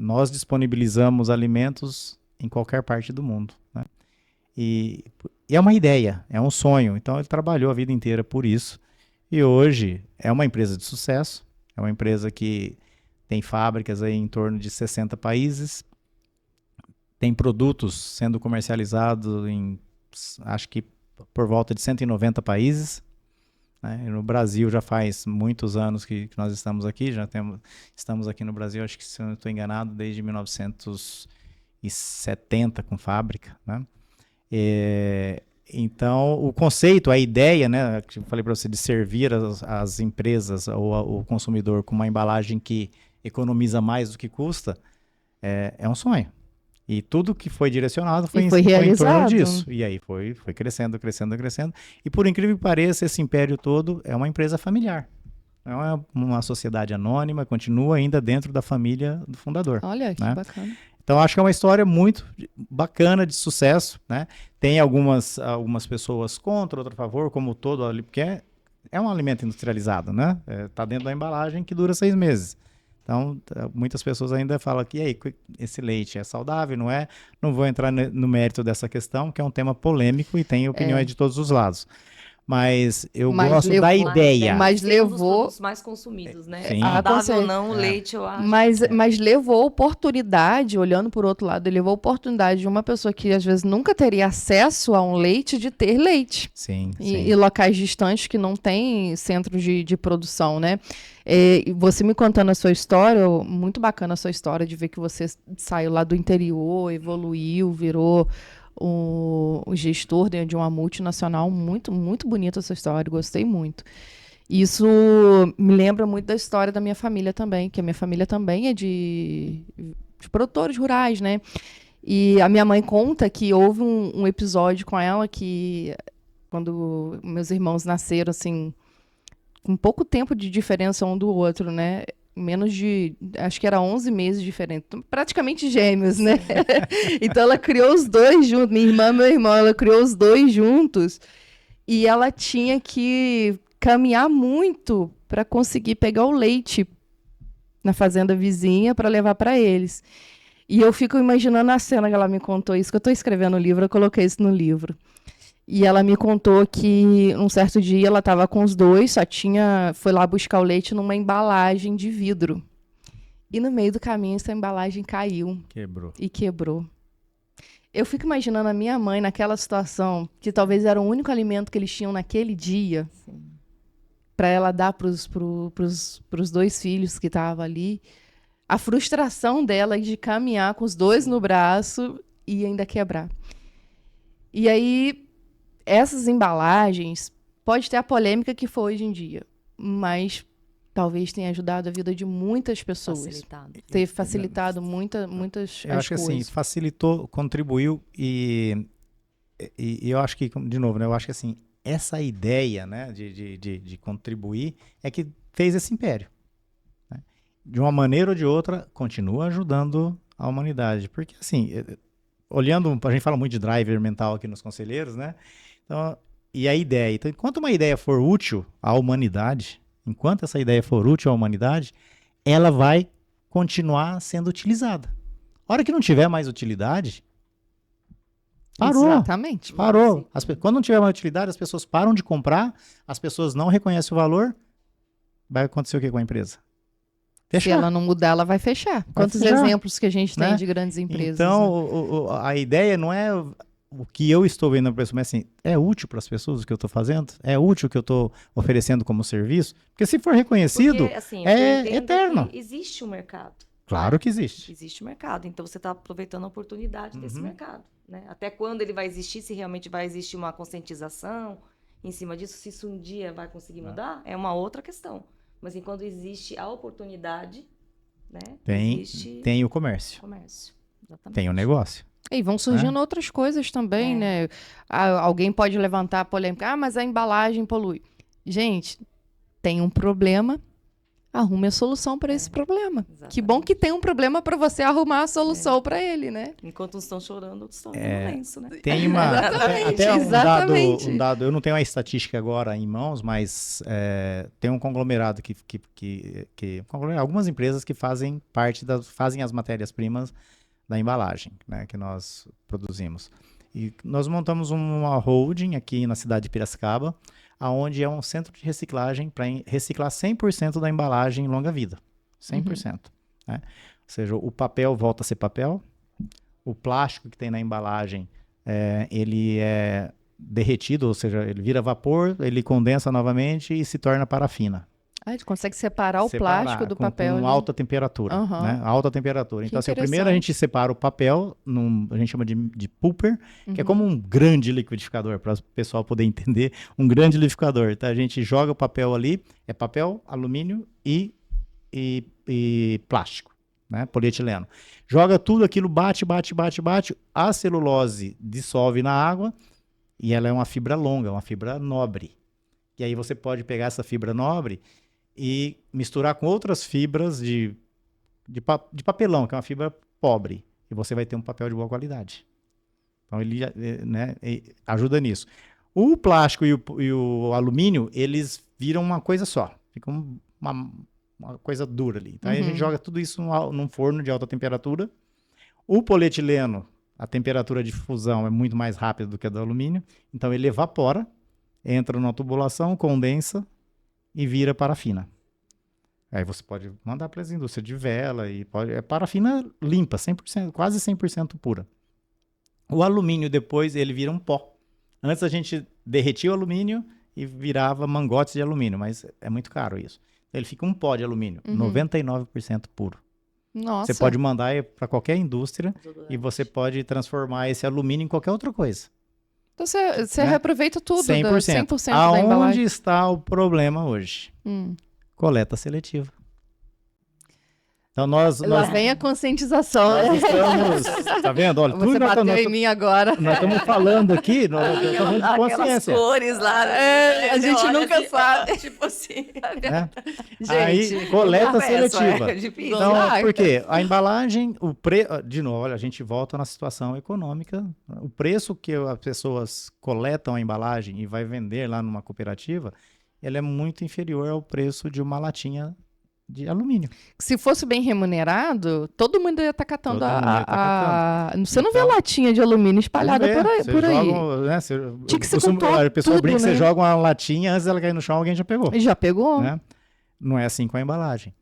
nós disponibilizamos alimentos em qualquer parte do mundo, né? E é uma ideia, é um sonho. Então ele trabalhou a vida inteira por isso. E hoje é uma empresa de sucesso. É uma empresa que tem fábricas aí em torno de 60 países. Tem produtos sendo comercializados em, acho que por volta de 190 países. Né? No Brasil já faz muitos anos que nós estamos aqui, estamos aqui no Brasil, acho que se eu não estou enganado, desde 1970 com fábrica, né? Então o conceito, a ideia, né, que eu falei para você, de servir as empresas ou o consumidor com uma embalagem que economiza mais do que custa, é um sonho. E tudo que foi direcionado foi em torno disso. E aí foi crescendo, crescendo, crescendo. E por incrível que pareça, esse império todo é uma empresa familiar. Não é uma sociedade anônima, continua ainda dentro da família do fundador. Olha, que bacana. Então, acho que é uma história muito bacana, de sucesso, né? Tem algumas pessoas contra, outras a favor, como todo ali, porque é um alimento industrializado, né? Tá dentro da embalagem que dura 6 meses. Então, muitas pessoas ainda falam que, e aí, esse leite é saudável, não é? Não vou entrar no mérito dessa questão, que é um tema polêmico e tem opiniões de todos os lados. Mas eu gosto da ideia. Mas levou... Um dos produtos mais consumidos, né? Sim. Saudável ou não, o leite, eu acho. Mas levou oportunidade, olhando por outro lado, ele levou oportunidade de uma pessoa que às vezes nunca teria acesso a um leite, de ter leite. Sim, E locais distantes que não tem centros de produção, né? Você me contando a sua história, muito bacana a sua história de ver que você saiu lá do interior, evoluiu, virou o gestor de uma multinacional. Muito, muito bonita essa história, gostei muito. Isso me lembra muito da história da minha família também, que a minha família também é de produtores rurais, né? E a minha mãe conta que houve um episódio com ela que, quando meus irmãos nasceram, assim, com pouco tempo de diferença um do outro, né? Menos de, acho que era 11 meses diferente, praticamente gêmeos, né? Então ela criou os dois juntos, minha irmã e meu irmão, ela criou os dois juntos e ela tinha que caminhar muito para conseguir pegar o leite na fazenda vizinha para levar para eles. E eu fico imaginando a cena que ela me contou isso, que eu estou escrevendo o livro, eu coloquei isso no livro. E ela me contou que um certo dia ela estava com os dois, foi lá buscar o leite numa embalagem de vidro. E no meio do caminho essa embalagem caiu. Quebrou. Eu fico imaginando a minha mãe naquela situação, que talvez era o único alimento que eles tinham naquele dia, para ela dar para os dois filhos que estavam ali. A frustração dela de caminhar com os dois no braço e ainda quebrar. E aí, essas embalagens, pode ter a polêmica que foi hoje em dia, mas talvez tenha ajudado a vida de muitas pessoas. Facilitado. Ter facilitado muitas Eu acho que assim, coisas. facilitou, contribuiu e eu acho que, de novo, né, eu acho que assim, essa ideia, né, de contribuir é que fez esse império. Né? De uma maneira ou de outra, continua ajudando a humanidade. Porque assim, olhando, a gente fala muito de driver mental aqui nos conselheiros, né? Então, e a ideia. Então, enquanto uma ideia for útil à humanidade, enquanto essa ideia for útil à humanidade, ela vai continuar sendo utilizada. A hora que não tiver mais utilidade, parou. Exatamente. Parou. Quando não tiver mais utilidade, as pessoas param de comprar, as pessoas não reconhecem o valor, vai acontecer o que com a empresa? Se Fechar. ela não mudar, ela vai fechar. Quantos fechar, exemplos que a gente tem né? de grandes empresas? Então, né? a ideia não é o que eu estou vendo na pessoa, mas assim, é útil para as pessoas o que eu estou fazendo? É útil o que eu estou oferecendo como serviço? Porque se for reconhecido, Porque, assim, eu é entendo eterno. que existe um mercado. Claro que existe. Existe um mercado, então você está aproveitando a oportunidade desse Uhum. mercado. Né? Até quando ele vai existir, se realmente vai existir uma conscientização em cima disso, se isso um dia vai conseguir mudar, é uma outra questão. Mas enquanto existe a oportunidade, né, existe Tem o comércio, comércio. Exatamente. tem o negócio. E vão surgindo outras coisas também, né? Alguém pode levantar a polêmica. Ah, mas a embalagem polui. Gente, tem um problema, arrume a solução para esse problema. Exatamente. Que bom que tem um problema para você arrumar a solução para ele, né? Enquanto uns estão chorando, outros estão no lenço, né? Tem uma. Exatamente, até exatamente. um dado, eu não tenho a estatística agora em mãos, mas tem um conglomerado algumas empresas que fazem fazem as matérias-primas da embalagem, né, que nós produzimos. E nós montamos uma holding aqui na cidade de Piracicaba, aonde é um centro de reciclagem para reciclar 100% da embalagem em longa vida. 100%. Né? Ou seja, o papel volta a ser papel, o plástico que tem na embalagem, ele é derretido, ou seja, ele vira vapor, ele condensa novamente e se torna parafina. A gente consegue separar o plástico do papel. Com alta temperatura, né? Alta temperatura. Então, assim, primeiro a gente separa o papel, a gente chama de pulper, que é como um grande liquidificador, para o pessoal poder entender, um grande liquidificador. Então, a gente joga o papel ali, é papel, alumínio e plástico, né? Polietileno. Joga tudo aquilo, bate, a celulose dissolve na água e ela é uma fibra longa, uma fibra nobre. E aí você pode pegar essa fibra nobre e misturar com outras fibras de papelão, que é uma fibra pobre, e você vai ter um papel de boa qualidade. Então, ele ajuda nisso. O plástico e o alumínio, eles viram uma coisa só, ficam uma coisa dura ali. Então, aí a gente joga tudo isso num forno de alta temperatura. O polietileno, a temperatura de fusão é muito mais rápida do que a do alumínio, então ele evapora, entra na tubulação, condensa, e vira parafina. Aí você pode mandar para as indústrias de vela é parafina limpa, 100%, quase 100% pura. O alumínio depois ele vira um pó. Antes a gente derretia o alumínio e virava mangotes de alumínio, mas é muito caro isso. Ele fica um pó de alumínio, 99% puro. Nossa. Você pode mandar para qualquer indústria e você pode transformar esse alumínio em qualquer outra coisa. Então você reaproveita tudo, 100%. 100% da Aonde embalagem. está o problema hoje? Coleta seletiva. Então Lá vem a conscientização. Nós estamos, tá vendo? Olha, Você bateu em mim agora. Nós estamos falando aqui, nós estamos falando de consciência. Cores lá, a gente nunca sabe. Tipo assim. Né? Gente, Aí, coleta seletiva. Difícil. Então, por quê? A embalagem, de novo, olha, a gente volta na situação econômica. O preço que as pessoas coletam a embalagem e vai vender lá numa cooperativa, ele é muito inferior ao preço de uma latinha de alumínio. Se fosse bem remunerado, todo mundo ia estar catando Você não vê Então, latinha de alumínio espalhada por aí. Tinha que ser com a pessoa tudo, brinca que né? você joga uma latinha, antes dela cair no chão, alguém já pegou. Já pegou? Né? Não é assim com a embalagem.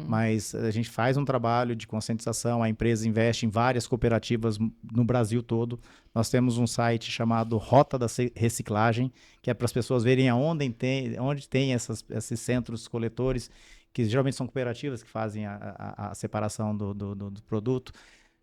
Mas a gente faz um trabalho de conscientização, a empresa investe em várias cooperativas no Brasil todo. Nós temos um site chamado Rota da Reciclagem, que é para as pessoas verem onde tem esses centros coletores, que geralmente são cooperativas que fazem a separação do produto.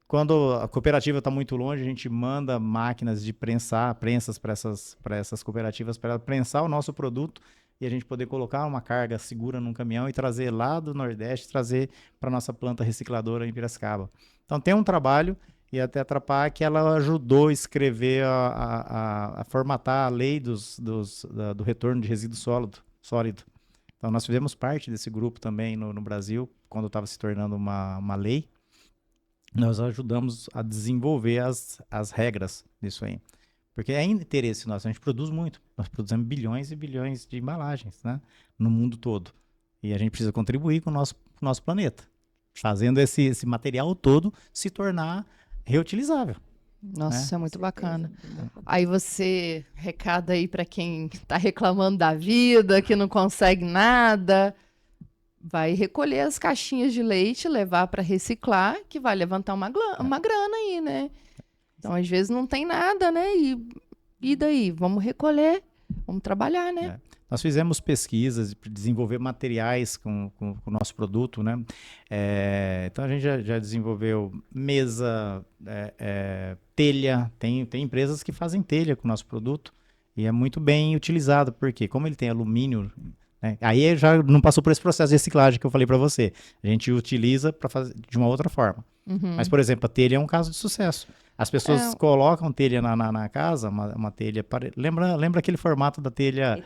Quando a cooperativa está muito longe, a gente manda máquinas de prensas para essas cooperativas para prensar o nosso produto e a gente poder colocar uma carga segura num caminhão e trazer lá do Nordeste, trazer para nossa planta recicladora em Piracicaba. Então tem um trabalho, e a Tetra Pak ela ajudou a escrever, a formatar a lei do retorno de resíduo sólido. Então nós fizemos parte desse grupo também no Brasil, quando estava se tornando uma lei. Nós ajudamos a desenvolver as regras disso aí. Porque é interesse nosso, a gente produz muito. Nós produzimos bilhões e bilhões de embalagens, né, no mundo todo. E a gente precisa contribuir com o nosso planeta, fazendo esse material todo se tornar reutilizável. Nossa, né? isso é muito bacana. Aí você, recado aí para quem está reclamando da vida, que não consegue nada, vai recolher as caixinhas de leite, levar para reciclar, que vai levantar uma grana aí, né? Então, às vezes não tem nada, né? E daí? Vamos recolher, vamos trabalhar, né? Nós fizemos pesquisas para desenvolver materiais com o nosso produto, né? Então a gente já desenvolveu mesa, telha, tem empresas que fazem telha com o nosso produto e é muito bem utilizado, porque como ele tem alumínio, né? Aí já não passou por esse processo de reciclagem que eu falei para você. A gente utiliza para fazer de uma outra forma. Mas, por exemplo, a telha é um caso de sucesso. As pessoas colocam telha na casa, uma telha... Lembra aquele formato da telha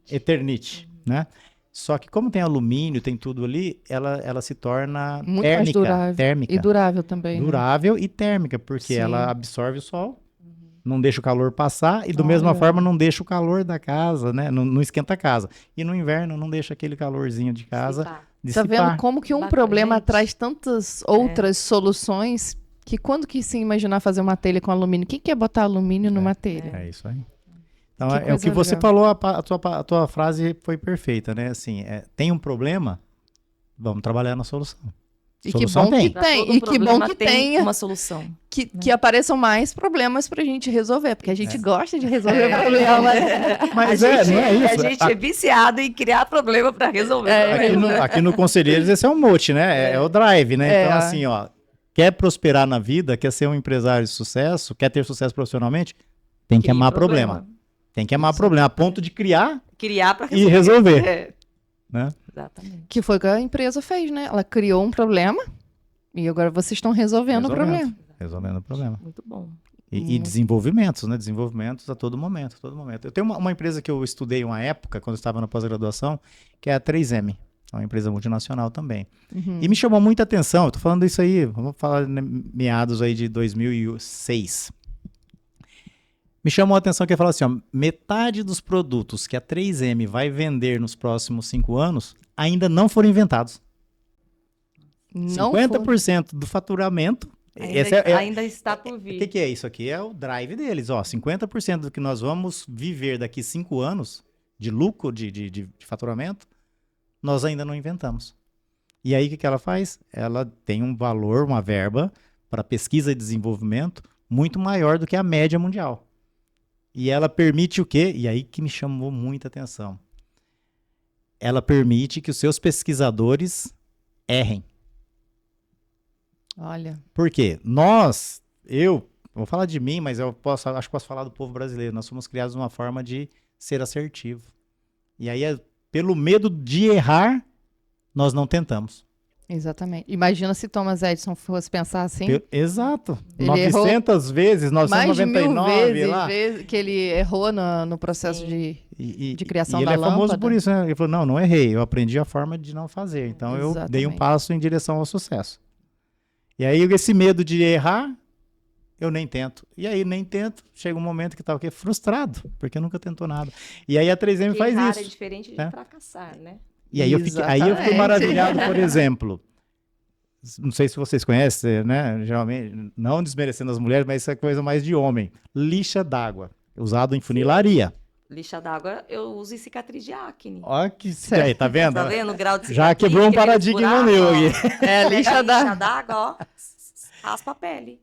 Eternit, né? Só que como tem alumínio, tem tudo ali, ela se torna muito mais durável. Térmica. E durável também. Durável e térmica, porque Sim. ela absorve o sol, não deixa o calor passar e, da mesma forma, não deixa o calor da casa, né? Não esquenta a casa. E no inverno não deixa aquele calorzinho de casa dissipar. Tá vendo como que um problema traz tantas outras soluções que quando que se imaginar fazer uma telha com alumínio? Quem quer botar alumínio numa telha? É isso aí. Então, Que é o que você legal. falou, a tua frase foi perfeita, né? Assim, tem um problema, vamos trabalhar na solução. E que Solução bom que Pra tem. todo E que bom problema que tem tenha. uma solução. Que apareçam mais problemas pra gente resolver, porque a gente gosta de resolver problemas. Mas não é isso. A gente é viciado em criar problema para resolver. Aqui no Conselheiros esse é um mote, né? É o drive, né? Então, assim, ó, quer prosperar na vida, quer ser um empresário de sucesso, quer ter sucesso profissionalmente, tem que amar problema. Tem que amar problema, a ponto de criar para e resolver. Né? Exatamente. Que foi o que a empresa fez, né? Ela criou um problema e agora vocês estão resolvendo o problema. Resolvendo o problema. Muito bom. E desenvolvimentos, né? Desenvolvimentos a todo momento, a todo momento. Eu tenho uma empresa que eu estudei uma época, quando eu estava na pós-graduação, que é a 3M. É uma empresa multinacional também. E me chamou muita atenção, eu tô falando isso aí, vamos falar meados aí de 2006. Me chamou a atenção que ele falou assim, ó, metade dos produtos que a 3M vai vender nos próximos 5 anos ainda não foram inventados. Não 50% do faturamento... Ainda está por vir. O que é isso aqui? É o drive deles. Ó, 50% do que nós vamos viver daqui 5 anos de lucro, de faturamento, nós ainda não inventamos. E aí, o que ela faz? Ela tem um valor, uma verba para pesquisa e desenvolvimento muito maior do que a média mundial. E ela permite o quê? E aí que me chamou muita atenção. Ela permite que os seus pesquisadores errem. Olha. Por quê? Eu vou falar de mim, mas acho que posso falar do povo brasileiro. Nós somos criados de uma forma de ser assertivo. E aí, pelo medo de errar, nós não tentamos. Exatamente. Imagina se Thomas Edison fosse pensar assim. Exato. Ele 900 vezes, mais de 999 1000 lá. vezes que ele errou no processo de criação e da ele é famoso lâmpada. por isso, né? Ele falou, não errei, eu aprendi a forma de não fazer. Então eu dei um Exatamente. passo em direção ao sucesso. E aí esse medo de errar, eu nem tento. E aí nem tento, chega um momento que tá o quê? Frustrado, porque nunca tentou nada. E aí a 3M faz errar isso. é diferente de fracassar, né? E aí eu fiquei maravilhado, por exemplo. Não sei se vocês conhecem, né? Geralmente, não desmerecendo as mulheres, mas isso é coisa mais de homem. Lixa d'água, usado em funilaria. Lixa d'água eu uso em cicatriz de acne. Olha que... Aí, tá vendo? Tá vendo o grau de cicatriz? Já quebrou um paradigma meu aqui. Lixa d'água, ó, raspa a pele.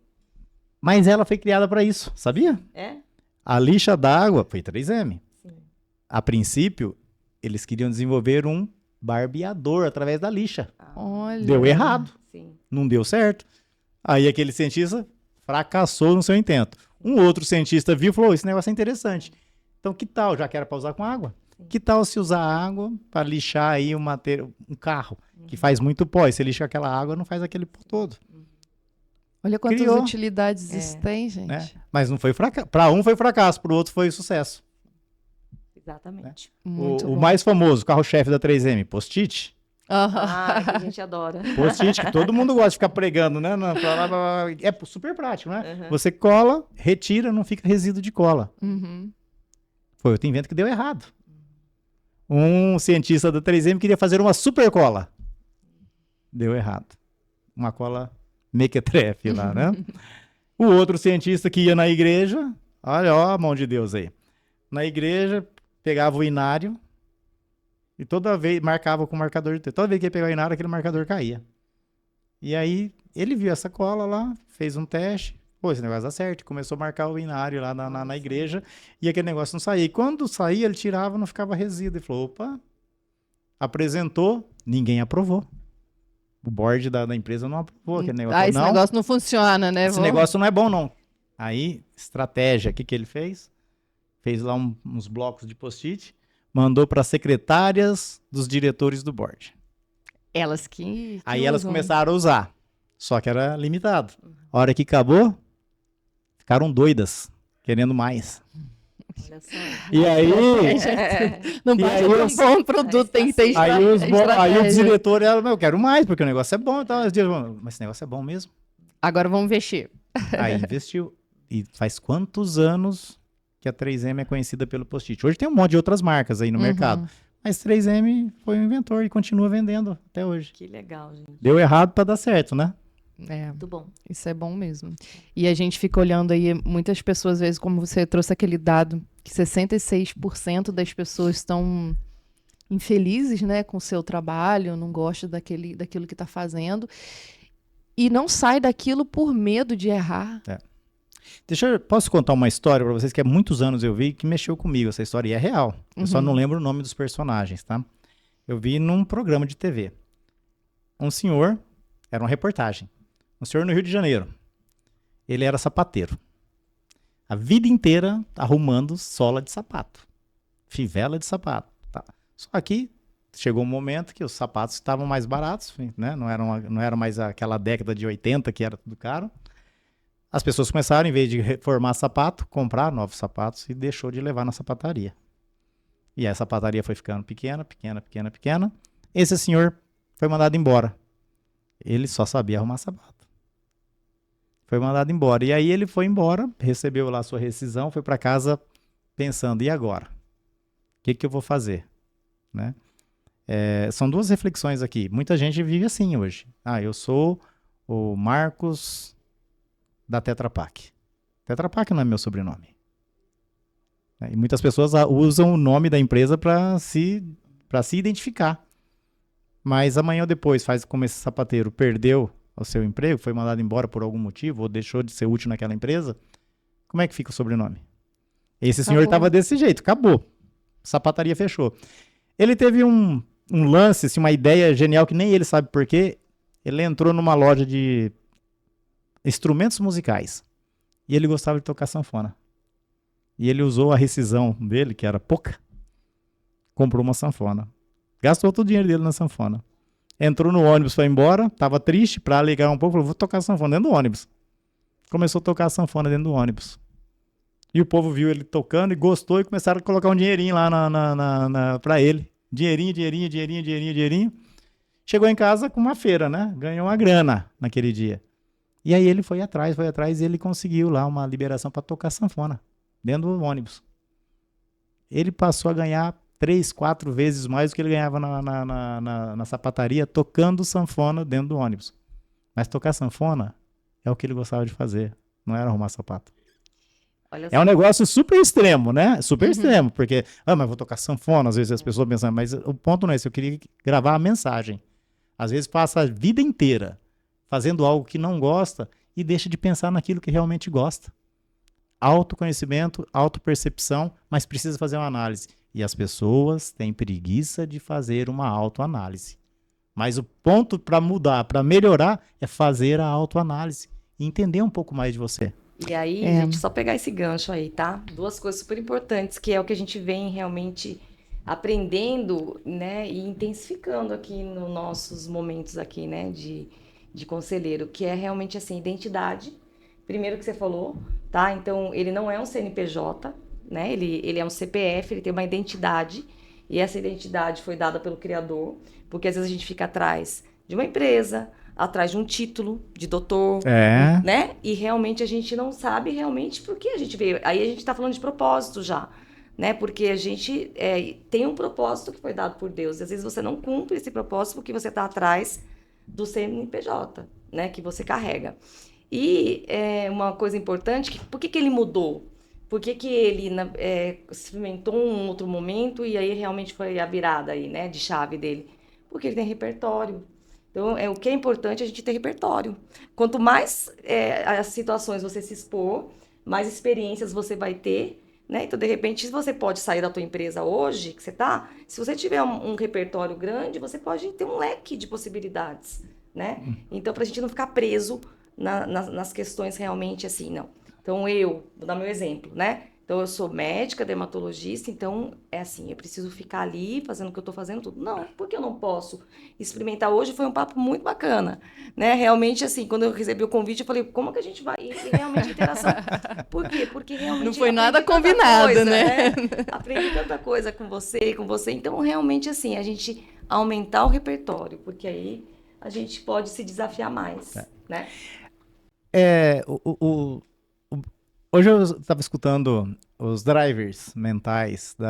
Mas ela foi criada para isso, sabia? É? A lixa d'água foi 3M. Sim. A princípio, eles queriam desenvolver um barbeador através da lixa. Olha. Deu errado. Sim. Não deu certo. Aí aquele cientista fracassou no seu intento. Um outro cientista viu e falou, esse negócio é interessante. Então que tal, já que era para usar com água? Que tal se usar água para lixar aí um carro que faz muito pó? E você lixa aquela água, não faz aquele pó todo. Olha quantas Criou. utilidades isso tem, gente. Né? Mas não foi fracasso. Para um foi fracasso, para o outro foi sucesso. Exatamente. Muito O bom. mais famoso, carro-chefe da 3M, post-it. Aham. Ah, que a gente adora. Post-it, que todo mundo gosta de ficar pregando, né? É super prático, né? Você cola, retira, não fica resíduo de cola. Uhum. Foi outro invento que deu errado. Um cientista da 3M queria fazer uma super cola. Deu errado. Uma cola mequetrefe lá, né? O outro cientista que ia na igreja, olha, ó a mão de Deus aí. Na igreja, pegava o inário e toda vez marcava com o marcador de texto. Toda vez que ia pegar o inário, aquele marcador caía. E aí, ele viu essa cola lá, fez um teste. Pô, esse negócio dá certo. Começou a marcar o inário lá na igreja e aquele negócio não saía. E quando saía, ele tirava, não ficava resíduo. Ele falou, opa, apresentou, ninguém aprovou. O board da empresa não aprovou aquele negócio. Ah, esse não, negócio não funciona, né? esse negócio não é bom, não. Aí, estratégia, o que ele fez? Fez lá uns blocos de post-it, mandou para secretárias dos diretores do board. Elas que Aí elas usam. começaram a usar, só que era limitado. A hora que acabou, ficaram doidas, querendo mais. Olha só. E aí, Não E basta aí ter um os- bom produto, tem que ter aí os estratégia. diretores, ela, eu quero mais, porque o negócio é bom. Então, eles dizem, mas esse negócio é bom mesmo? Agora vamos investir. Aí investiu. E faz quantos anos que a 3M é conhecida pelo post-it? Hoje tem um monte de outras marcas aí no mercado. Mas 3M foi o inventor e continua vendendo até hoje. Que legal, gente. Deu errado para dar certo, né? É, Muito bom. isso é bom mesmo. E a gente fica olhando aí, muitas pessoas, às vezes, como você trouxe aquele dado, que 66% das pessoas estão infelizes, né, com o seu trabalho, não gostam daquilo que está fazendo, e não sai daquilo por medo de errar. Posso contar uma história para vocês que há muitos anos eu vi que mexeu comigo. Essa história e é real. Eu só não lembro o nome dos personagens, tá? Eu vi num programa de TV. Um senhor, era uma reportagem. Um senhor no Rio de Janeiro. Ele era sapateiro. A vida inteira arrumando sola de sapato. Fivela de sapato. Tá. Só que chegou um momento que os sapatos estavam mais baratos, né? Não era mais aquela década de 80 que era tudo caro. As pessoas começaram, em vez de reformar sapato, comprar novos sapatos e deixou de levar na sapataria. E aí a sapataria foi ficando pequena. Esse senhor foi mandado embora. Ele só sabia arrumar sapato. Foi mandado embora. E aí ele foi embora, recebeu lá a sua rescisão, foi para casa pensando, e agora? O que eu vou fazer? Né? São duas reflexões aqui. Muita gente vive assim hoje. Eu sou o Marcos da Tetra Pak. Tetra Pak não é meu sobrenome. E muitas pessoas usam o nome da empresa para se identificar. Mas amanhã ou depois, faz como esse sapateiro perdeu o seu emprego, foi mandado embora por algum motivo, ou deixou de ser útil naquela empresa, como é que fica o sobrenome? Esse senhor estava desse jeito, acabou. Sapataria fechou. Ele teve um lance, assim, uma ideia genial que nem ele sabe por quê. Ele entrou numa loja de instrumentos musicais. E ele gostava de tocar sanfona. E ele usou a rescisão dele, que era pouca, comprou uma sanfona. Gastou todo o dinheiro dele na sanfona. Entrou no ônibus, foi embora, tava triste, pra alegar um pouco, falou, vou tocar sanfona dentro do ônibus. Começou a tocar a sanfona dentro do ônibus. E o povo viu ele tocando e gostou e começaram a colocar um dinheirinho lá pra ele. Dinheirinho. Chegou em casa com uma feira, né? Ganhou uma grana naquele dia. E aí ele foi atrás e ele conseguiu lá uma liberação para tocar sanfona dentro do ônibus. Ele passou a ganhar 3, 4 vezes mais do que ele ganhava na sapataria tocando sanfona dentro do ônibus. Mas tocar sanfona é o que ele gostava de fazer, não era arrumar sapato. Olha É um negócio super extremo, né? Super extremo, porque, mas vou tocar sanfona, às vezes as pessoas pensam, mas o ponto não é esse, eu queria gravar a mensagem. Às vezes passa a vida inteira fazendo algo que não gosta e deixa de pensar naquilo que realmente gosta. Autoconhecimento, autopercepção, mas precisa fazer uma análise. E as pessoas têm preguiça de fazer uma autoanálise. Mas o ponto para mudar, para melhorar, é fazer a autoanálise e entender um pouco mais de você. E aí, gente, só pegar esse gancho aí, tá? 2 coisas super importantes, que é o que a gente vem realmente aprendendo, né, e intensificando aqui nos nossos momentos aqui, né, de conselheiro, que é realmente assim, identidade. Primeiro que você falou, tá? Então, ele não é um CNPJ, né? Ele é um CPF, ele tem uma identidade, e essa identidade foi dada pelo criador, porque às vezes a gente fica atrás de uma empresa, atrás de um título de doutor, É. né? E realmente a gente não sabe realmente por que a gente veio. Aí a gente está falando de propósito já, né? Porque a gente tem um propósito que foi dado por Deus. E às vezes você não cumpre esse propósito porque você está atrás do CNPJ, né? Que você carrega. E uma coisa importante, por que ele mudou? Por que ele experimentou um outro momento e aí realmente foi a virada aí, né, de chave dele? Porque ele tem repertório. Então, o que é importante é a gente ter repertório. Quanto mais as situações você se expor, mais experiências você vai ter, né? Então, de repente, se você pode sair da tua empresa hoje, que você tá, se você tiver um repertório grande, você pode ter um leque de possibilidades, né? Então, para a gente não ficar preso nas questões realmente assim, não. Então, vou dar meu exemplo, né? Então, eu sou médica, dermatologista, então é assim, eu preciso ficar ali fazendo o que eu tô fazendo tudo. Não, porque eu não posso experimentar hoje? Foi um papo muito bacana, né? Realmente, assim, quando eu recebi o convite, eu falei, como que a gente vai? E realmente interação. Por quê? Porque realmente Não foi nada aprendi tanta combinado, coisa, né? Aprendi tanta coisa com você. Então, realmente, assim, a gente aumentar o repertório, porque aí a gente pode se desafiar mais, né? Hoje eu estava escutando os drivers mentais Do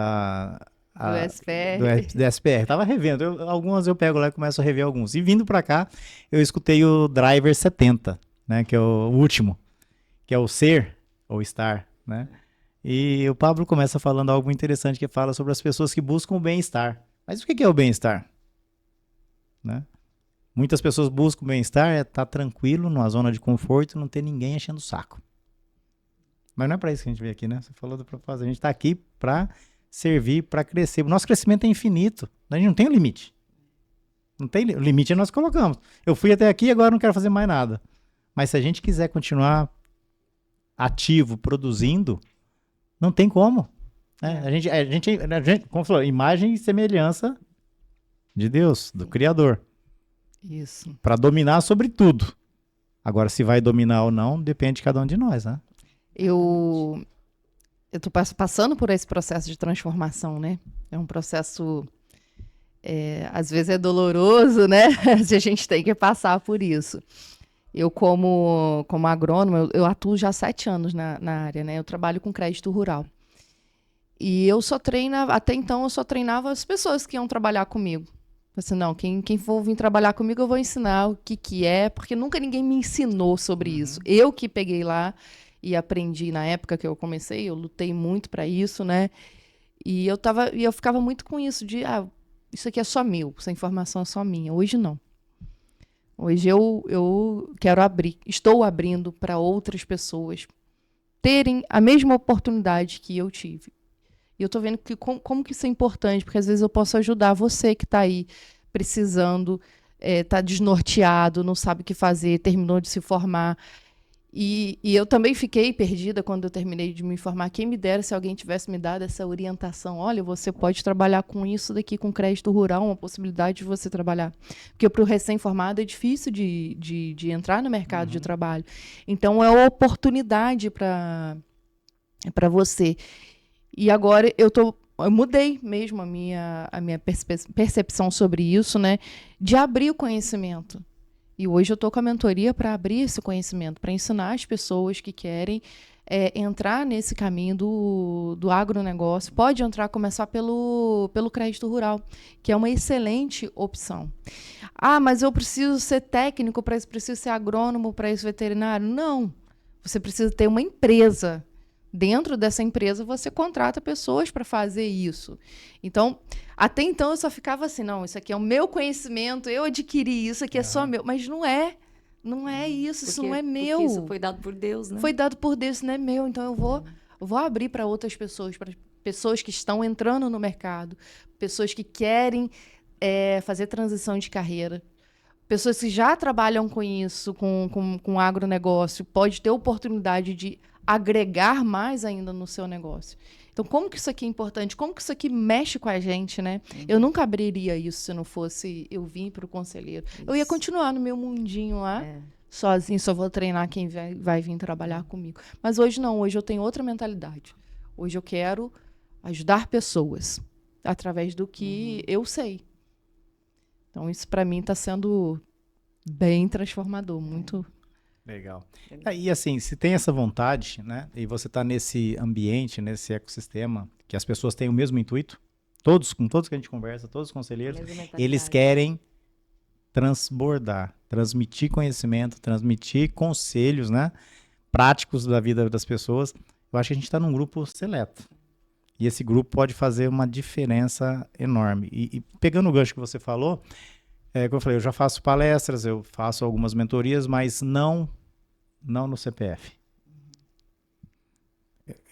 do SPR. SPR. Tava revendo. Algumas eu pego lá e começo a rever alguns. E vindo para cá, eu escutei o Driver 70, né? Que é o último. Que é o ser ou estar, né? E o Pablo começa falando algo interessante que fala sobre as pessoas que buscam o bem-estar. Mas o que é o bem-estar? Né? Muitas pessoas buscam o bem-estar, estar tranquilo, numa zona de conforto, não ter ninguém enchendo o saco. Mas não é para isso que a gente veio aqui, né? Você falou do propósito. A gente está aqui para servir, para crescer. O nosso crescimento é infinito. A gente não tem limite. Não tem limite, nós colocamos. Eu fui até aqui e agora não quero fazer mais nada. Mas se a gente quiser continuar ativo, produzindo, não tem como. Né? A gente, como falou, imagem e semelhança de Deus, do Criador. Isso. Para dominar sobre tudo. Agora, se vai dominar ou não, depende de cada um de nós, né? Eu tô passando por esse processo de transformação, né? É um processo, às vezes é doloroso, né? A gente tem que passar por isso. Eu, como agrônomo, eu atuo já há 7 anos na área, né? Eu trabalho com crédito rural. E até então eu só treinava as pessoas que iam trabalhar comigo. Assim, não, quem for vir trabalhar comigo, eu vou ensinar o que é, porque nunca ninguém me ensinou sobre isso. Eu que peguei lá e aprendi na época que eu comecei, eu lutei muito para isso, né? E eu ficava muito com isso de, isso aqui é só meu, essa informação é só minha. Hoje não. Hoje eu quero estou abrindo para outras pessoas terem a mesma oportunidade que eu tive. E eu tô vendo que como que isso é importante, porque às vezes eu posso ajudar você que está aí precisando, tá desnorteado, não sabe o que fazer, terminou de se formar. E eu também fiquei perdida quando eu terminei de me formar. Quem me dera se alguém tivesse me dado essa orientação. Olha, você pode trabalhar com isso daqui, com crédito rural, uma possibilidade de você trabalhar. Porque para o recém-formado é difícil de entrar no mercado de trabalho. Então, é uma oportunidade para você. E agora eu mudei mesmo a minha percepção sobre isso, né? De abrir o conhecimento. E hoje eu estou com a mentoria para abrir esse conhecimento, para ensinar as pessoas que querem entrar nesse caminho do agronegócio. Pode entrar, começar pelo crédito rural, que é uma excelente opção. Mas eu preciso ser técnico para isso, preciso ser agrônomo para isso, veterinário? Não. Você precisa ter uma empresa. Dentro dessa empresa, você contrata pessoas para fazer isso. Então, até então, eu só ficava assim, não, isso aqui é o meu conhecimento, eu adquiri isso aqui, é só meu. Mas não é. Não é isso, isso não é meu. Porque isso foi dado por Deus, né? Foi dado por Deus, isso não é meu. Então, eu vou abrir para outras pessoas, para pessoas que estão entrando no mercado, pessoas que querem fazer transição de carreira. Pessoas que já trabalham com isso, com agronegócio, pode ter oportunidade de agregar mais ainda no seu negócio. Então, como que isso aqui é importante? Como que isso aqui mexe com a gente, né? Eu nunca abriria isso se não fosse eu vir para o conselheiro. Eu ia continuar no meu mundinho lá, sozinho, só vou treinar quem vai vir trabalhar comigo. Mas hoje não, hoje eu tenho outra mentalidade. Hoje eu quero ajudar pessoas através do que eu sei. Então, isso para mim está sendo bem transformador, muito... Legal. E assim, se tem essa vontade, né, e você está nesse ambiente, nesse ecossistema, que as pessoas têm o mesmo intuito, com todos que a gente conversa, todos os conselheiros, eles querem transbordar, transmitir conhecimento, transmitir conselhos, né, práticos da vida das pessoas. Eu acho que a gente está num grupo seleto. E esse grupo pode fazer uma diferença enorme. E pegando o gancho que você falou, como eu falei, eu já faço palestras, eu faço algumas mentorias, mas não no CPF.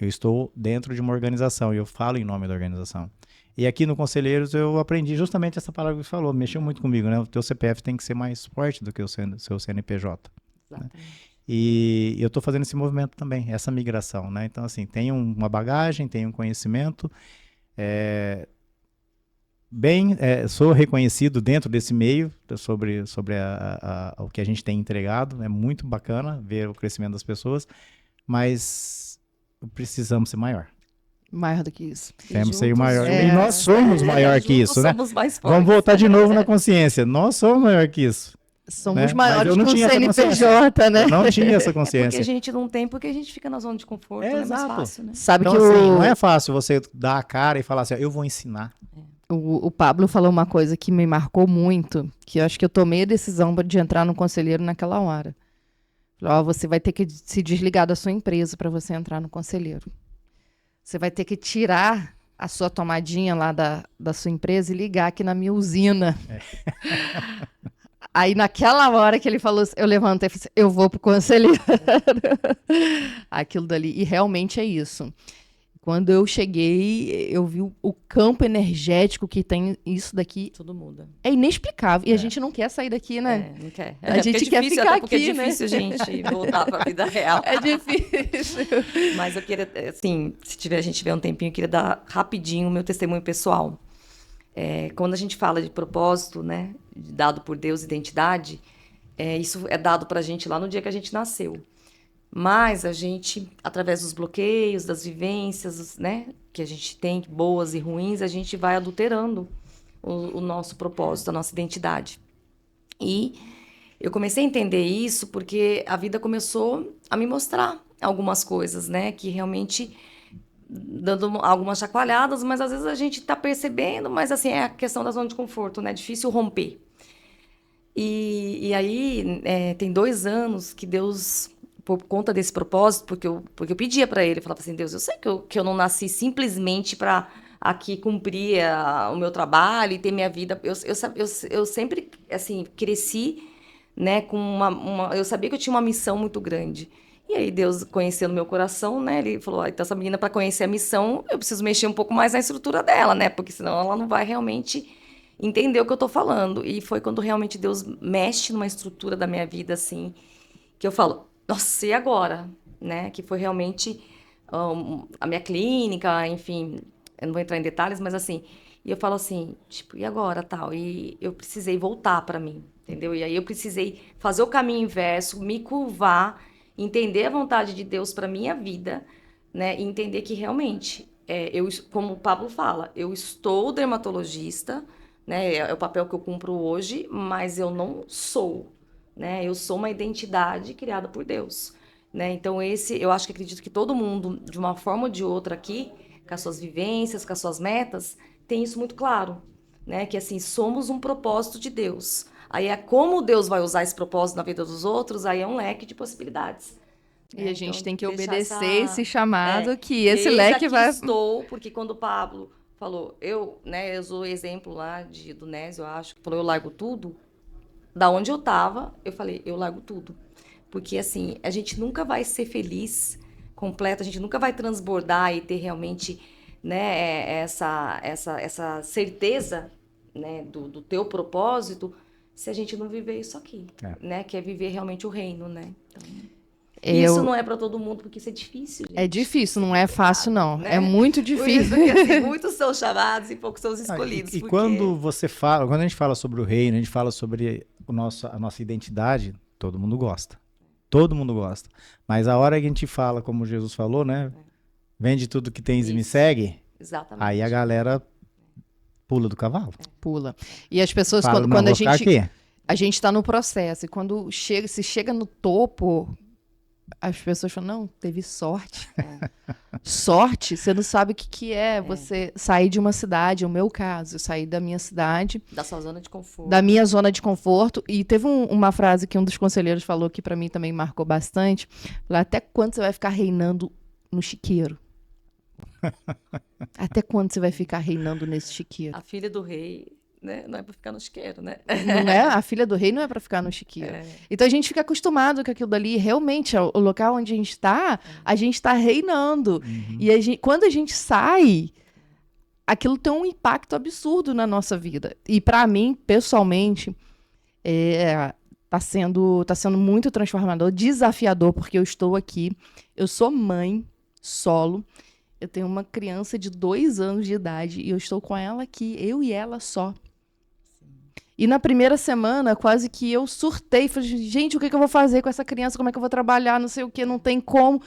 Eu estou dentro de uma organização e eu falo em nome da organização. E aqui no Conselheiros eu aprendi justamente essa palavra que você falou, mexeu muito comigo, né? O teu CPF tem que ser mais forte do que o seu CNPJ. Né? E eu estou fazendo esse movimento também, essa migração, né? Então, assim, tenho uma bagagem, tenho um conhecimento, sou reconhecido dentro desse meio sobre o que a gente tem entregado. É muito bacana ver o crescimento das pessoas, mas precisamos ser maior. Maior do que isso. Temos que ser maior. E nós somos maior que isso, né? Somos mais fortes. Vamos voltar de novo na consciência. Nós somos maior que isso. Somos maiores que o CNPJ, né? Eu não tinha essa consciência. Porque a gente não tem, porque a gente fica na zona de conforto, né? É mais fácil, né? Sabe então, que assim, não é fácil você dar a cara e falar assim, eu vou ensinar. O Pablo falou uma coisa que me marcou muito, que eu acho que eu tomei a decisão de entrar no conselheiro naquela hora. Falou, você vai ter que se desligar da sua empresa para você entrar no conselheiro. Você vai ter que tirar a sua tomadinha lá da sua empresa e ligar aqui na minha usina. Aí, naquela hora que ele falou, eu levantei e falei assim, eu vou pro conselheiro. Aquilo dali. E realmente é isso. Quando eu cheguei, eu vi o campo energético que tem isso daqui. Tudo muda. É inexplicável. E a gente não quer sair daqui, né? Não quer. A gente quer ficar aqui, é difícil, gente, voltar para a vida real. É difícil. Mas eu queria, assim, se a gente tiver um tempinho, eu queria dar rapidinho o meu testemunho pessoal. Quando a gente fala de propósito, né, dado por Deus, identidade, isso é dado para a gente lá no dia que a gente nasceu. Mas a gente, através dos bloqueios, das vivências, né, que a gente tem, boas e ruins, a gente vai adulterando o nosso propósito, a nossa identidade. E eu comecei a entender isso porque a vida começou a me mostrar algumas coisas, né, que realmente dando algumas chacoalhadas, mas às vezes a gente está percebendo, mas assim, é a questão da zona de conforto, né, é difícil romper. E aí, tem 2 anos que Deus, por conta desse propósito, porque eu pedia para ele, falava assim, Deus, eu sei que eu não nasci simplesmente para aqui cumprir o meu trabalho e ter minha vida. Eu sempre, assim, cresci, né, com eu sabia que eu tinha uma missão muito grande. E aí Deus, conhecendo meu coração, né, ele falou, então essa menina, para conhecer a missão, eu preciso mexer um pouco mais na estrutura dela, né, porque senão ela não vai realmente entender o que eu tô falando. E foi quando realmente Deus mexe numa estrutura da minha vida, assim, que eu falo, nossa, e agora? Né? Que foi realmente a minha clínica, enfim, eu não vou entrar em detalhes, mas assim, e eu falo assim, tipo, e agora, tal? E eu precisei voltar para mim, entendeu? E aí eu precisei fazer o caminho inverso, me curvar, entender a vontade de Deus para minha vida, né? E entender que realmente, como o Pablo fala, eu estou dermatologista, né? É o papel que eu cumpro hoje, mas eu não sou, né? Eu sou uma identidade criada por Deus, né? Então eu acho que acredito que todo mundo, de uma forma ou de outra aqui, com as suas vivências, com as suas metas, tem isso muito claro, né? Que assim, somos um propósito de Deus. Aí como Deus vai usar esse propósito na vida dos outros, aí é um leque de possibilidades. E a gente então, tem que obedecer esse chamado, que esse Eis leque aqui vai... estou, porque quando o Pablo falou, eu usou o exemplo lá do Nésio, eu acho, que falou, eu largo tudo. Da onde eu tava, eu falei, eu largo tudo. Porque, assim, a gente nunca vai ser feliz, completo, a gente nunca vai transbordar e ter realmente, né, essa certeza, né, do teu propósito, se a gente não viver isso aqui, né, que é viver realmente o reino, né. Então... Isso não é para todo mundo, porque isso é difícil, gente. É difícil, não é fácil, não. Né? É muito Por isso difícil. que, assim, muitos são chamados e poucos são os escolhidos. E porque... quando a gente fala sobre o reino, a gente fala sobre a nossa identidade, todo mundo gosta. Todo mundo gosta. Mas a hora que a gente fala, como Jesus falou, né? Vende tudo que tens e me segue. Exatamente. Aí a galera pula do cavalo. Pula. E as pessoas, Fala, quando vou ficar aqui. a gente está no processo, e quando se chega no topo, as pessoas falam, não, teve sorte. Sorte, você não sabe o que é você sair de uma cidade, é o meu caso, eu saí da minha cidade. Da sua zona de conforto. Da minha zona de conforto. E teve uma frase que um dos conselheiros falou que para mim também marcou bastante. Falou, até quando você vai ficar reinando no chiqueiro? Até quando você vai ficar reinando nesse chiqueiro? A filha do rei, né? Não é para ficar no chiqueiro, né? Não é? A filha do rei não é para ficar no chiqueiro. Então a gente fica acostumado com aquilo dali. Realmente, o local onde a gente está reinando. E quando a gente sai, aquilo tem um impacto absurdo na nossa vida. E para mim, pessoalmente, tá sendo muito transformador, desafiador, porque eu estou aqui. Eu sou mãe solo. Eu tenho uma criança de 2 anos de idade e eu estou com ela aqui, eu e ela só. E na primeira semana, quase que eu surtei. Falei, gente, o que eu vou fazer com essa criança? Como é que eu vou trabalhar? Não sei o que, não tem como.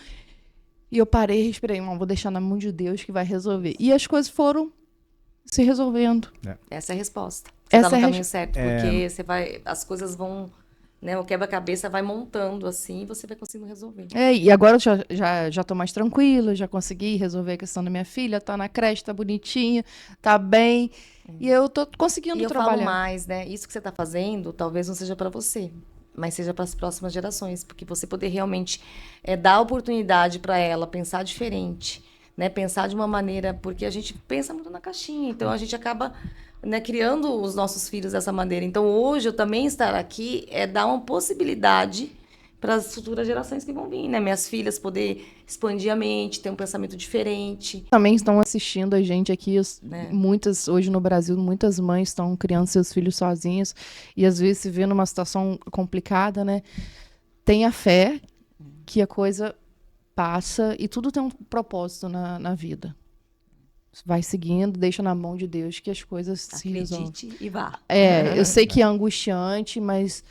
E eu parei, respirei, não, vou deixar na mão de Deus que vai resolver. E as coisas foram se resolvendo. Essa é a resposta. Você Essa tá é no a caminho certo, porque as coisas vão, né, o quebra-cabeça vai montando assim e você vai conseguindo resolver. E agora eu já tô mais tranquila, já consegui resolver a questão da minha filha, tá na creche, tá bonitinha, tá bem. E eu tô conseguindo trabalhar. Eu falo mais, né? Isso que você tá fazendo, talvez não seja para você, mas seja para as próximas gerações, porque você poder realmente dar oportunidade para ela pensar diferente, né? Pensar de uma maneira, porque a gente pensa muito na caixinha, então a gente acaba, né, criando os nossos filhos dessa maneira. Então hoje eu também estar aqui dar uma possibilidade para as futuras gerações que vão vir, né? Minhas filhas poder expandir a mente, ter um pensamento diferente. Também estão assistindo a gente aqui, muitas, hoje no Brasil, muitas mães estão criando seus filhos sozinhas e às vezes se vê numa situação complicada, né? Tenha fé que a coisa passa e tudo tem um propósito na vida. Vai seguindo, deixa na mão de Deus que as coisas se resolvem. Acredite e vá. Eu sei que é angustiante, mas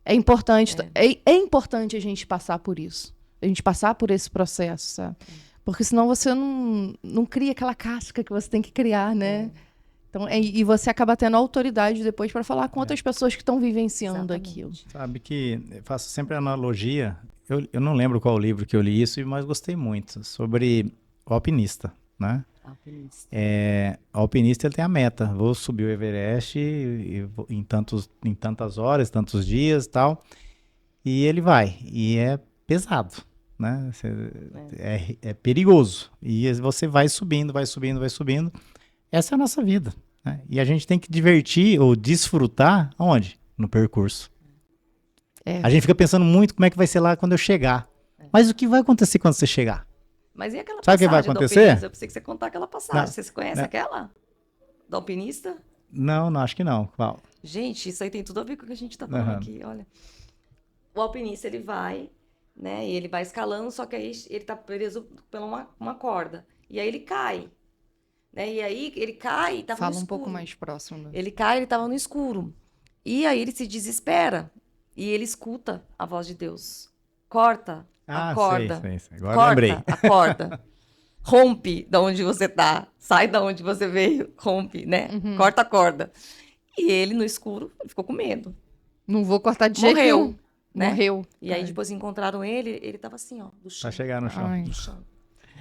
é importante, é importante a gente passar por isso. A gente passar por esse processo, sabe? Porque senão você não cria aquela casca que você tem que criar, né? Então, e você acaba tendo autoridade depois para falar com outras pessoas que estão vivenciando aquilo. Sabe que eu faço sempre analogia, eu não lembro qual livro que eu li isso, mas gostei muito, sobre o alpinista, né? O alpinista ele tem a meta, vou subir o Everest em tantas horas, tantos dias e tal, e ele vai, e é pesado, né? É perigoso, e você vai subindo, vai subindo, vai subindo. Essa é a nossa vida, né? E a gente tem que divertir ou desfrutar aonde? No percurso. A gente fica pensando muito como é que vai ser lá quando eu chegar, mas o que vai acontecer quando você chegar? Mas e aquela Sabe o que vai passagem do acontecer? alpinista? Eu pensei que você contar aquela passagem. Não, Você conhece aquela? Do alpinista? Não, acho que não. Qual? Gente, isso aí tem tudo a ver com o que a gente tá falando aqui, olha. O alpinista, ele vai, né? E ele vai escalando, só que aí ele tá preso pela uma corda. E aí ele cai. Né? E aí ele cai e tava Fala no escuro. um pouco mais próximo. Né? Ele cai, ele tava no escuro. E aí ele se desespera. E ele escuta a voz de Deus. Corta a corda. Sei. Agora Corta lembrei. a corda. Rompe da onde você tá. Sai da onde você veio. Rompe, né? Corta a corda. E ele, no escuro, ficou com medo. Não vou cortar de jeito nenhum. Né? Morreu. E aí depois encontraram ele tava assim, ó, do chão. Pra chegar no chão. Do chão.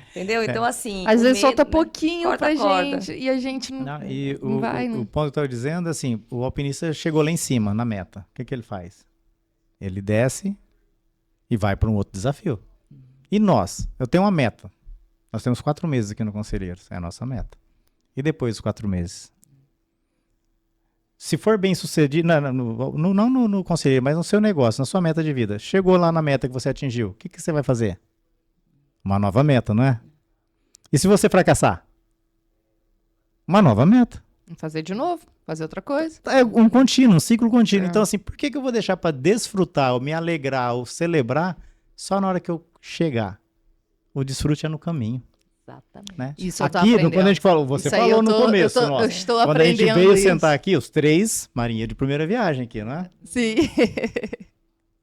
Entendeu? Então, assim... Às vezes medo, solta né? pouquinho Corta pra a corda. gente. E a gente não vai, né? O ponto que eu estava dizendo, assim, o alpinista chegou lá em cima, na meta. O que ele faz? Ele desce e vai para um outro desafio. E nós? Eu tenho uma meta. Nós temos 4 meses aqui no Conselheiros. É a nossa meta. E depois dos 4 meses? Se for bem sucedido, não no Conselheiro, mas no seu negócio, na sua meta de vida. Chegou lá na meta que você atingiu. O que você vai fazer? Uma nova meta, não é? E se você fracassar? Uma nova meta. Fazer de novo, fazer outra coisa. É um contínuo, um ciclo contínuo. Então, assim, por que eu vou deixar para desfrutar, ou me alegrar, ou celebrar, só na hora que eu chegar. O desfrute é no caminho. Exatamente. Né? Isso eu tô aqui, aprendendo. quando a gente falou, você Isso aí falou eu no tô- começo, eu nossa. estou Quando a gente aprendendo veio isso. sentar aqui, os 3, Marinha de primeira viagem aqui, não é? Sim.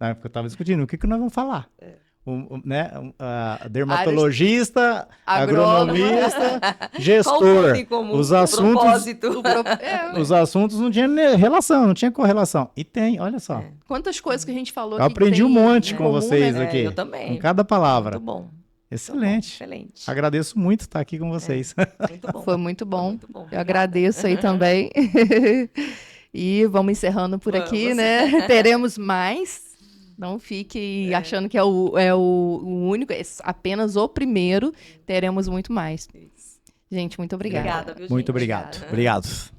Na época eu estava discutindo, o que nós vamos falar? Né? A dermatologista, agrônomo. agronomista, Qual o gestor. ponto em comum? Os O assuntos, propósito. os assuntos não tinham relação, não tinha correlação. E tem, olha só. Quantas coisas que a gente falou Eu aqui que aprendi tem um monte em com comum, vocês né? aqui. Eu também. Com cada palavra. Muito bom. Excelente. Excelente. Agradeço muito estar aqui com vocês. Muito bom. Foi muito bom. Muito bom. Eu agradeço aí também. E vamos encerrando por aqui, Vamos. né? Teremos mais. Não fique achando que é o único, é apenas o primeiro. Teremos muito mais. Isso. Gente, muito obrigada. Obrigada, viu, Muito gente? obrigado. Obrigada. Obrigado.